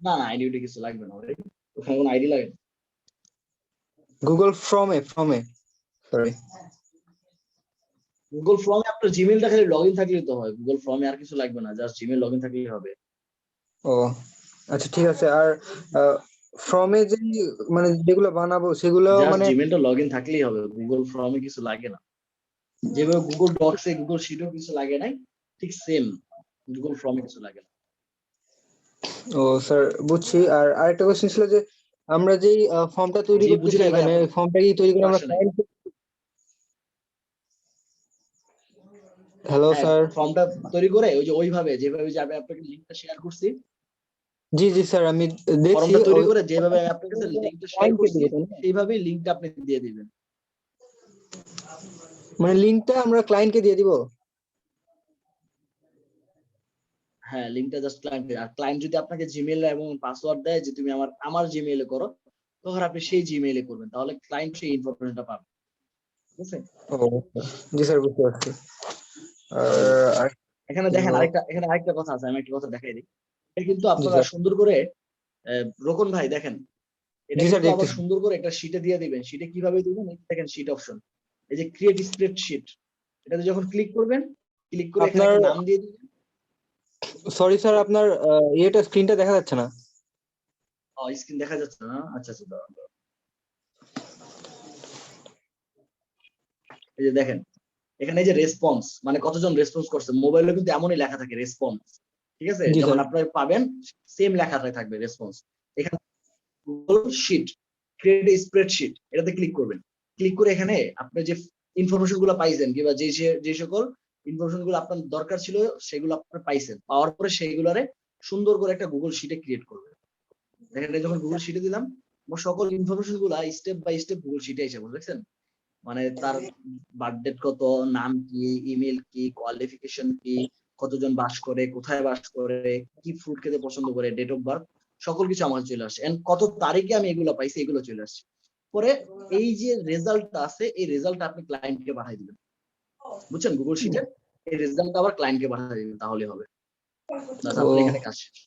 না না, আইডি কিছু লাগবে না, ওখানে কোনো আইডি লাগে না। গুগল ফর্মে সরি, গুগল ফর্মে আপনার জিমেইলটা খালি লগইন থাকলেই তো হয়, গুগল ফর্মে আর কিছু লাগবে না, জাস্ট জিমেইল লগইন থাকলেই হবে। ও আচ্ছা ঠিক আছে। আর ফর্মে যে মানে যেগুলো বানাবো সেগুলো মানে জিমেইলটা লগইন থাকলেই হবে, গুগল ফর্মে কিছু লাগে না। যেভাবে গুগল ডক্সে গুগল শিটও কিছু লাগে নাই, ঠিক সেম গুগল ফর্মে কিছু লাগে না। ও স্যার বুঝছি। আর আরেকটা কোশ্চেন ছিল যে আমরা যেই ফর্মটা তৈরি করতেছি এখানে, ফর্মটা কি তৈরি করে আমরা হ্যালো স্যার, ফর্মটা তৈরি করে ওই যে ওইভাবে যেভাবে যে আমি আপনাকে লিংকটা শেয়ার করছি, জি জি স্যার আমি দেখছি, ফর্মটা তৈরি করে যেভাবে আমি আপনার কাছে লিংকটা শেয়ার করছি সেইভাবেই লিংকটা আপনি দিয়ে দিবেন। মানে লিংকটা আমরা ক্লায়েন্টকে দিয়ে দিব? হ্যাঁ, লিংকটা জাস্ট ক্লায়েন্টকে। আর ক্লায়েন্ট যদি আপনাকে জিমেইল এবং পাসওয়ার্ড দেয় যে তুমি আমার জিমেইলে করো, তখন আপনি সেই জিমেইলে করবেন, তাহলে ক্লায়েন্ট সেই ইনফরমেশনটা পাবে। ঠিক আছে? জি স্যার বুঝতে পারছি। আর এখানে দেখেন আরেকটা কথা আছে, আমি একটা কথা দেখাই দিই। এটা কিন্তু আপনারা সুন্দর করে রোকন ভাই দেখেন, এটা কিন্তু আবার সুন্দর করে একটা শীটে দিয়ে দিবেন। শীটে কিভাবে দিবেন দেখেন, শীট অপশন, এই যে ক্রিয়েট স্প্রেডশিট, এটাতে যখন ক্লিক করবেন, ক্লিক করে এখানে একটা নাম দিয়ে দিবেন। সরি স্যার, আপনার এটা স্ক্রিনটা দেখা যাচ্ছে না। স্ক্রিন দেখা যাচ্ছে না? আচ্ছা আচ্ছা, দাঁড়ান। এই যে দেখেন এখানে এই যে রেসপন্স, মানে কতজন রেসপন্স করছে, মোবাইলে কিন্তু এমনই লেখা থাকে রেসপন্স। ঠিক আছে, যখন আপনারা পাবেন সেম লেখাটাই থাকবে রেসপন্স। এখানে গুগল শিট ক্রিয়েট স্প্রেডশিট, এটাতে ক্লিক করবেন। ক্লিক করে এখানে আপনি যে ইনফরমেশন গুলো পাইছেন কিংবা যে সকল ইনফরমেশন গুলো আপনার দরকার ছিল সেগুলো আপনার পাইছেন, পাওয়ার পরে সেইগুলারে সুন্দর করে একটা গুগল শিটে ক্রিয়েট করবেন। দেখেন যখন গুগল শিটে দিলাম, আমার সকল ইনফরমেশন গুলা স্টেপ বাই স্টেপ গুগল শিটে এসে বুঝছেন, মানে তার বার্থডে কত, নাম কি, ইমেল কি, কোয়ালিফিকেশন কি, কতজন বাস করে, কোথায় বাস করে, কি ফ্রুট খেতে পছন্দ করে, ডেট অফ বার্থ, সকল কিছু আমার চলে আসছে। এন্ড কত তারিখে আমি এগুলো পাইছি এগুলো চলে আসছে। পরে এই যে রেজাল্টটা আছে, এই রেজাল্টটা আপনি ক্লায়েন্টকে পাঠিয়ে দিবেন, বুঝছেন, গুগল শিটে এই রেজাল্টটা আবার ক্লায়েন্টকে পাঠিয়ে দিবেন, তাহলে হবে। তাহলে এখানে কাজ শেষ।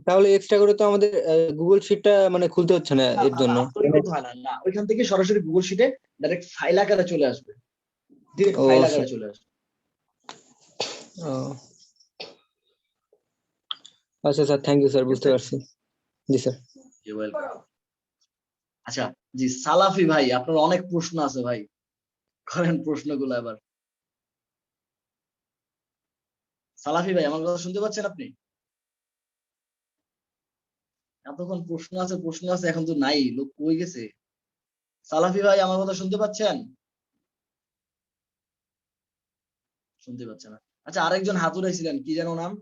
তাহলে এক্সট্রা করে তো আমাদের গুগল শিটটা মানে খুলতে হচ্ছে না এর জন্য? না, ওইখান থেকে সরাসরি গুগল শিটে ডাইরেক্ট ফাইল আকারে চলে আসবে, ডিরেক্ট ফাইল আকারে চলে আসবে। ও আচ্ছা স্যার, থ্যাংক ইউ স্যার, ঠিক বুঝতে আছে? পারছি। জি স্যার। You're welcome. আচ্ছা, জি সালাফি ভাই, আপনার অনেক প্রশ্ন আছে ভাই, করেন প্রশ্নগুলো এবার। সালাফি ভাই, আমার কথা শুনতে পাচ্ছেন আপনি? এতক্ষণ প্রশ্ন আছে, এখন তো নাই, লোক কই গেছে? সালাফি ভাই, আমার কথা শুনতে পাচ্ছেন? শুনতে পাচ্ছে না। আচ্ছা, আরেকজন হাত উঠাইছিলেন, কি যেন নাম?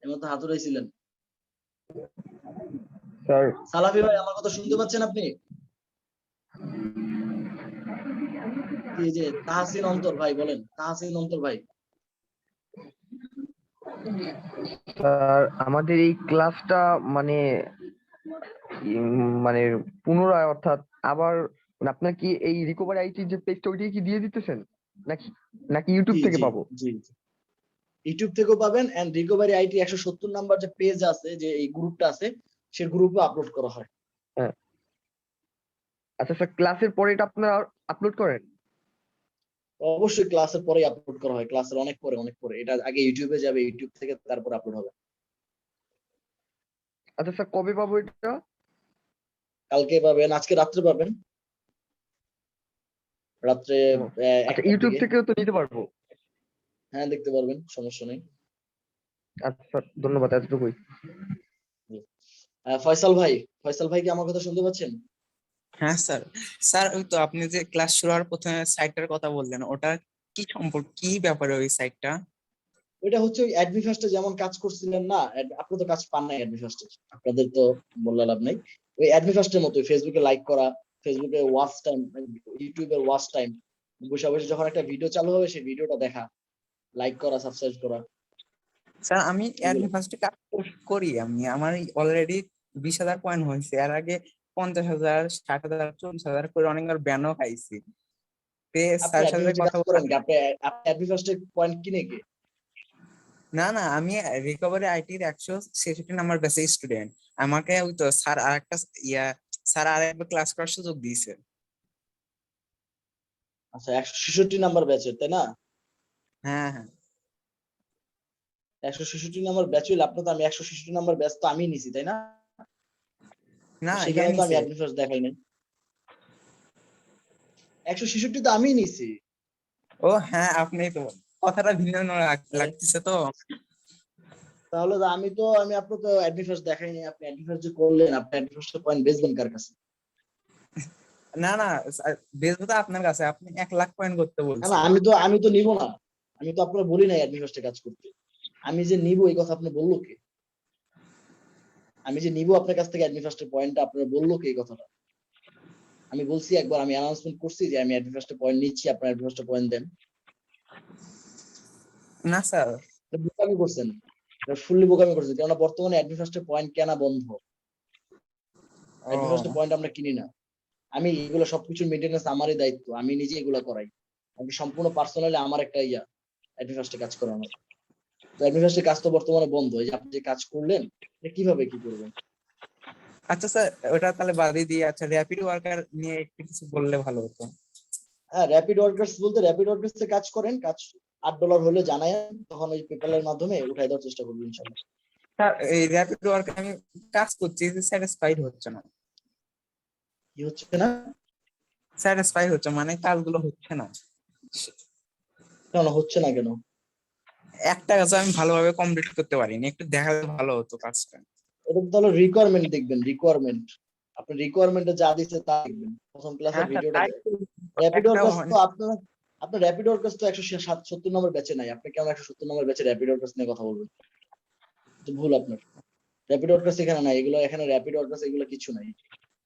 এমন তো হাত উঠাইছিলেন। স্যার সালাফি ভাই, আমার কথা শুনতে পাচ্ছেন আপনি? এই যে তাহসিন অন্তর ভাই, বলেন তাহসিন অন্তর ভাই। স্যার আমাদের এই ক্লাসটা মানে মানে পুনরায় অর্থাৎ আবার মানে আপনার কি এই রিকভারি আইটির যে পেজটা ওইটাই কি দিয়ে দিতেছেন নাকি নাকি ইউটিউব জি থেকে জি পাবো? জি জি। ইউটিউব থেকেও পাবেন, এন্ড রিকভারি আইটি 170 নাম্বার যে পেজ আছে, যে এই গ্রুপটা আছে, সে গ্রুপে আপলোড করা হয়। হ্যাঁ। আচ্ছা স্যার, ক্লাসের পরে এটা আপনারা আপলোড করেন? অবশ্যই ক্লাসের পরে আপলোড করা হয়, ক্লাসের অনেক পরে। এটা আগে ইউটিউবে যাবে, ইউটিউব থেকে তারপর আপলোড হবে। আচ্ছা স্যার, কবে পাবো এটা? কালকে পাবেন, আজকে রাত্রে পাবেন, রাত্রে ও, আচ্ছা 1টার ইউটিউব দিকে। থেকেও তো নিতে পারবো? হ্যাঁ, দেখতে পারবেন, সমস্যা নেই। আচ্ছা স্যার, ধন্যবাদ, এতটুকুই। ফয়সাল ভাই কি আমার কথা শুনতে পাচ্ছেন? হ্যাঁ স্যার। স্যার ওই তো আপনি যে ক্লাস শুরু হওয়ার প্রথমে সাইটটার কথা বললেন, ওটা কি সম্পর্ক, কি ব্যাপারে ওই সাইটটা? ওইটা হচ্ছে ওই অ্যাডমি ফার্স্টে যেমন কাজ করছিলেন না, আপনি তো কাজ পান নাই অ্যাডমি ফার্স্টে, আপনাদের তো বললে লাভ নাই। ওই অ্যাডমি ফার্স্টের মতো ফেসবুকে লাইক করা, ফেসবুকে ওয়াচ টাইম, ইউটিউবের ওয়াচ টাইম, বসে বসে যখন একটা ভিডিও চালু হবে সেই ভিডিওটা দেখা, লাইক করা, সাবস্ক্রাইব করা। স্যার আমি অ্যাডমি ফার্স্টে কাজ করি, আমার অলরেডি 20,000 পয়েন্ট হয়েছে। এর আগে 50,000, 60,000, 40,000 করে অনেকবার ব্যানও খাইছি। আপনি স্যারের অ্যাডমি সাথে ফার্স্টে কথা কাজ বলা। করেন কি? আপনি অ্যাডমি ফার্স্টে পয়েন্ট কিনে কি? না না, আমি রিকভারি আইটির 166 নাম্বার ব্যাচে স্টুডেন্ট। আমাকে ওই তো স্যার আরেকটা স্যার আরেকবার ক্লাস করার সুযোগ দিয়েছে। আচ্ছা, 166 নাম্বার ব্যাচের, তাই না? হ্যাঁ হ্যাঁ। 166 নাম্বার ব্যাচ হইলে আপনি তো, আমি 166 নাম্বার ব্যাচ তো আমি নিছি, তাই না? না, সেখানে তো আমি অ্যাডমি ফার্স্ট দেখাই নাই। 166 তো আমি নিছি। ও হ্যাঁ, আপনি তো কথাটা ভিন্ন লাগতেছে তো। তাহলে তো আমি আপনার তো অ্যাডমি ফার্স্ট দেখাই নাই। আপনি অ্যাডমি ফার্স্ট যে করলেন, আপনি অ্যাডমি ফার্স্টের পয়েন্ট বেচবেন কার কাছে? না না, বেচবো তো আপনার কাছে, আপনি 1 লাখ পয়েন্ট করতে না বলছেন। না, আমি তো নিব না। আমি তো আপনার বলি নাই অ্যাডমি ফার্স্টে কাজ করতে। আমি যে নিব এই কথা আপনি বললো কে? আমি যে নিব আপনার কাছ থেকে অ্যাডমি ফার্স্টের পয়েন্টটা আপনার বললো কে এই কথাটা? আমি বলছি একবার, আমি অ্যানাউন্সমেন্ট করছি যে আমি অ্যাডমি ফার্স্টে পয়েন্ট নিচ্ছি, আপনার অ্যাডমি ফার্স্টে পয়েন্ট দেন। না স্যার, বোকামি করছেন, ফুললি বোকামি করছেন, কারণ বর্তমানে অ্যাডমি ফার্স্টে পয়েন্ট কেনা বন্ধ। অ্যাডমি ফার্স্টে পয়েন্ট আমরা কিনি না। আমি এগুলো সবকিছু মেইনটেনেন্স আমারই দায়িত্ব, আমি নিজে এগুলো করাই। আমি সম্পূর্ণ পার্সোনালি আমার একটা অ্যাডমি ফার্স্টে কাজ করানো। তো অ্যাডমি ফার্স্টের কাজ তো বর্তমানে বন্ধ। এই যে আপনি যে কাজ করলেন, কিভাবে কি করবেন? আচ্ছা স্যার, ওটা তাহলে বাদই দিয়ে, আচ্ছা র্যাপিড ওয়ার্কার নিয়ে একটু কিছু বললে ভালো হতো। হ্যাঁ, র্যাপিড ওয়ার্কার্স বলতে র্যাপিড ওয়ার্কার্স এ কাজ করেন, কাজ $8 হলে জানায়েন, তখন ওই পেপ্যালের মাধ্যমে উঠাই দেওয়ার চেষ্টা করবেন ইনশাআল্লাহ। স্যার এই র্যাপিড ওয়ার্ক আমি কাজ করছি, স্যাটিসফাইড হচ্ছে না। কি হচ্ছে না? স্যাটিসফাই হচ্ছে মানে কাজগুলো হচ্ছে না। কেন হচ্ছে না কেন? একটা কাজ আমি ভালোভাবে কমপ্লিট করতে পারিনি, একটু দেখালে ভালো হতো কাজটা। এটা তাহলে রিকোয়ারমেন্ট দেখবেন, রিকোয়ারমেন্ট। আপনি রিকোয়ারমেন্টে যা দিচ্ছে তা দেখবেন, প্রথম ক্লাসের ভিডিওটা দেখবেন। র্যাপিড ওয়ার্কার্স তো আপনার র্যাপিড ওয়ার্কার্স তো 170 নম্বর ব্যাচে নাই। আপনি কেন 170 নম্বর ব্যাচে র্যাপিড ওয়ার্কার্স নিয়ে কথা বলবেন? তো ভুল আপনার। র্যাপিড ওয়ার্কার্স এখানে নাই, এগুলো এখানে র্যাপিড ওয়ার্কার্স এগুলো কিছু নাই।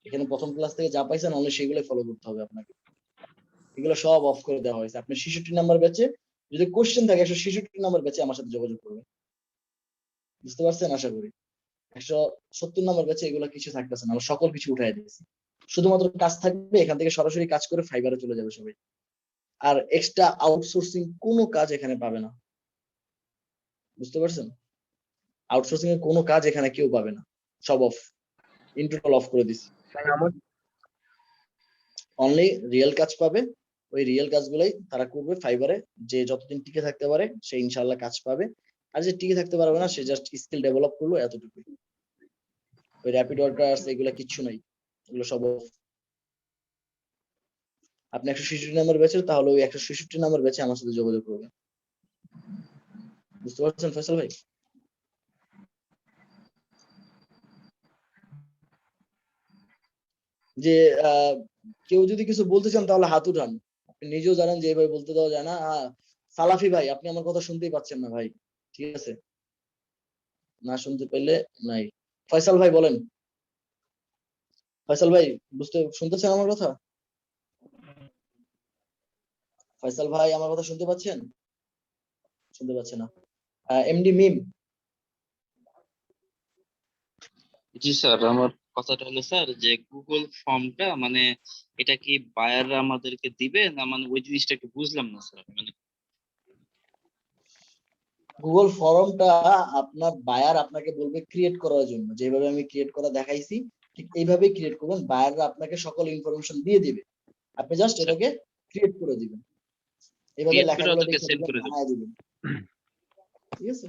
এখানে প্রথম ক্লাস থেকে যা পাইছেন অনলি সেগুলোই ফলো করতে হবে আপনাকে। এগুলো সব অফ করে দেওয়া হয়েছে। আপনি 66 নাম্বার ব্যাচে যদি কোশ্চেন থাকে, 166 নাম্বার ব্যাচে আমার সাথে যোগাযোগ করবেন। বুঝতে পারছেন আশা করি? 170 নাম্বার ব্যাচে এগুলো কিছু থাকতেছে না, আমরা সকল কিছু উঠাই দিয়েছি। শুধুমাত্র কাজ থাকবে, এখান থেকে সরাসরি কাজ করে ফাইবারে চলে যাবে সবাই। আর এক্সট্রা আউটসোর্সিং কোনো কাজ এখানে পাবে না। বুঝতে পারছেন? আউটসোর্সিং এর কোনো কাজ এখানে কেউ পাবে না, সব অফ, ইন টোটাল অফ করে দিছি। অনলি রিয়েল কাজ পাবে, ওই রিয়েল কাজগুলাই তারা করবে ফাইবারে। যে যতদিন টিকে থাকতে পারে সে ইনশাল্লাহ কাজ পাবে, আর যে টিকে থাকতে পারবে না সে জাস্ট স্কিল ডেভেলপ করলো, এতটুকুই। ওই র্যাপিড ওয়ার্কার্স এগুলা কিচ্ছু নাই, এগুলো সব off। আপনি 166 নাম্বার ব্যাচের, তাহলে ওই 166 নাম্বার ব্যাচে আমার সাথে যোগাযোগ করবেন। বুঝতে পারছেন ফয়সাল ভাই? যে কেউ যদি কিছু বলতে চান তাহলে হাত উঠান। আপনি নিজেও জানেন যে এইভাবে বলতে দেওয়া যায় না। সালাফি ভাই, আপনি আমার কথা শুনতেই পাচ্ছেন না ভাই, ঠিক আছে? না শুনতে পেলে নাই। ফয়সাল ভাই বলেন। ফয়সাল ভাই শুনতেছেন আমার কথা? ফয়সাল ভাই আমার কথা শুনতে পাচ্ছেন? শুনতে পাচ্ছে না। এমডি মিম। জি স্যার, আমার কথাটা হলো স্যার যে গুগল ফর্মটা মানে এটা কি বায়াররা আমাদেরকে দিবে না, মানে ওই জিনিসটা একটু বুঝলাম না স্যার। মানে গুগল ফর্মটা আপনার বায়ার আপনাকে বলবে ক্রিয়েট করার জন্য, যেভাবে আমি ক্রিয়েট করা দেখাইছি ঠিক এইভাবে ক্রিয়েট করবেন। বায়াররা আপনাকে সকল ইনফরমেশন দিয়ে দিবে, আপনি জাস্ট এটাকে ক্রিয়েট করে দিবেন। এইভাবে ক্রিয়েট করে লেখাগুলো ওদেরকে দেখে সেন্ড করে দেবো। বানায় দিবেন, ঠিক আছে?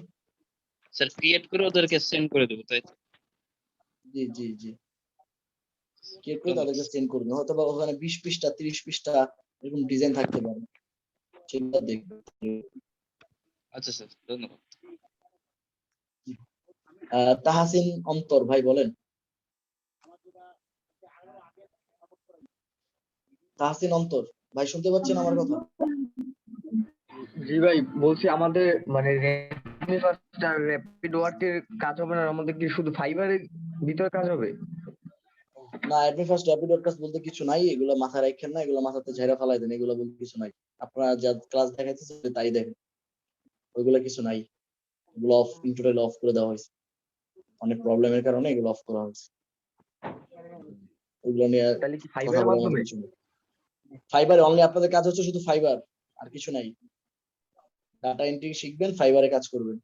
স্যার ক্রিয়েট করে ওদেরকে সেন্ড করে দেবো, তাই তো? জি জি জি, ক্রিয়েট করে তাদেরকে সেন্ড করবেন। হয়তো বা ওখানে 20 পৃষ্ঠা 30 পৃষ্ঠা এরকম ডিজাইন থাকতে পারে, সেটা দেখবেন। আচ্ছা স্যার, ধন্যবাদ। তাহাসিন অন্তর ভাই বলেন। তাহসিন অন্তর ভাই শুনতে পাচ্ছেন আমার কথা? জি ভাই বলছি, আমাদের মানে র্যাপিড ওয়ার্কের কাজ হবে না, আমাদের কি শুধু ফাইবারের ভিতরে কাজ হবে? না, অ্যাডমিন ফার্স্ট র্যাপিড ওয়ার্কার্স বলতে কিছু নাই, এগুলো মাথায় রাখেন না, এগুলো মাথাতে ঝাইরা ফালাই দেন, এগুলো বলতে কিছু নাই। আপনারা যা ক্লাস দেখাইতেছে তাই দেখেন, ওইগুলো কিছু নাই। এগুলো অফ ইন্টারনেট অফ করে দেওয়া হয়েছে, অনেক প্রবলেমের কারণে এগুলো অফ করা হয়েছে। ওইগুলো নিয়ে তাহলে কি কথা ফাইবারের বলার মতো মাধ্যমে? কিছু নেই। ফাইবার অনলি, আপনাদের কাজ হচ্ছে শুধু ফাইবার, আর কিছু নাই। ডাটা এন্ট্রি শিখবেন, ফাইবারে কাজ করবেন।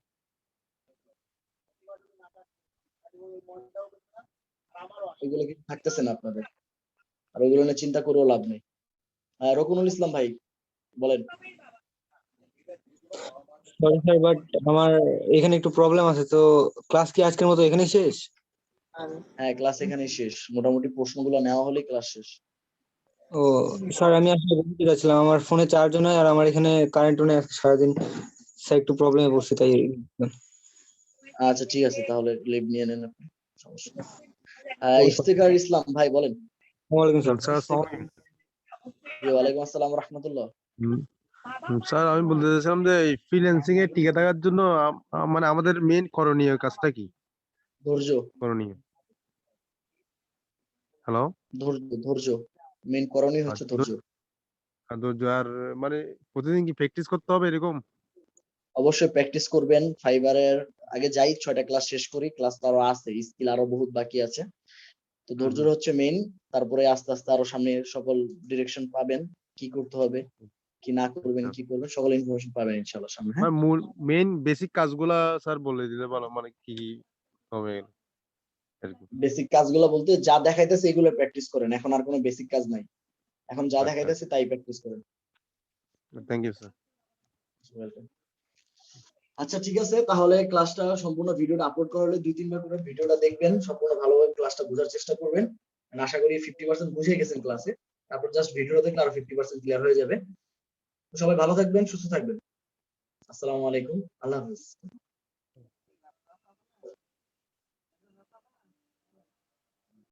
এগুলো কিছু থাকতেছে না আপনাদের, আর ওইগুলো নিয়ে চিন্তা করেও লাভ নেই। রকুনুল ইসলাম ভাই বলেন। সরি স্যার, বাট আমার এখানে একটু প্রবলেম আছে, তো ক্লাস কি আজকের মতো এখানেই শেষ? হ্যাঁ, ক্লাস এখানেই শেষ, মোটামুটি প্রশ্নগুলো নেওয়া হলেই ক্লাস শেষ। ও স্যার, আমি আসলে বলতে চাচ্ছিলাম আমার ফোনে চার্জও নাই, আর আমার এখানে কারেন্টও নেই আজকে সারাদিন, স্যার একটু প্রবলেমে পড়ছি তাই। আচ্ছা ঠিক আছে, তাহলে লিভ নিয়ে নেন আপনি, সমস্যা নেই। ইফতেখার ইসলাম ভাই বলেন। ওয়ালাইকুম স্যার জি ওয়ালাইকুম আসসালাম রাহমাতুল্লাহ। স্যার আমি বলতে চাইছিলাম যে এই ফ্রিল্যান্সিং এ টিকে থাকার জন্য মানে আমাদের মেইন করণীয় কাজটা কি? ধৈর্য। করণীয়, হ্যালো, ধৈর্য মেইন করণীয় হচ্ছে ধৈর্য। ধৈর্য। আর মানে প্রতিদিন কি প্র্যাকটিস করতে হবে এরকম? অবশ্যই প্র্যাকটিস করবেন। ফাইবারের আগে যাই 6টা ক্লাস শেষ করি, ক্লাস তো আরো আছে, স্কিল আরো বহুত বাকি আছে। তো ধৈর্য হচ্ছে মেইন, তারপরে আস্তে আস্তে আরো সামনে সকল ডিরেকশন পাবেন, কি করতে হবে কি না করবেন কি করবেন সকল ইনফরমেশন পাবেন ইনশাআল্লাহ সামনে। হ্যাঁ, মূল মেইন বেসিক কাজগুলা স্যার বলে দিলে ভালো, মানে কি কি হবে এরকম। বেসিক কাজগুলো বলতে যা দেখাইতেছে এগুলো প্র্যাকটিস করেন, এখন আর কোনো বেসিক কাজ নাই, এখন যা আচ্ছা, দেখাইতেছে তাই প্র্যাকটিস করেন। Thank you sir. আচ্ছা ঠিক আছে, তাহলে ক্লাসটা সম্পূর্ণ ভিডিওটা আপলোড করা হলে 2-3 বার করে ভিডিওটা দেখবেন, সম্পূর্ণ ভালোভাবে ক্লাসটা বোঝার চেষ্টা করবেন। আশা করি 50% বুঝে গেছেন ক্লাসে, তারপর জাস্ট ভিডিওটা দেখলে আরো 50% ক্লিয়ার হয়ে যাবে। তো সবাই ভালো থাকবেন, সুস্থ থাকবেন। আসসালামু আলাইকুম, আল্লাহ হাফেজ।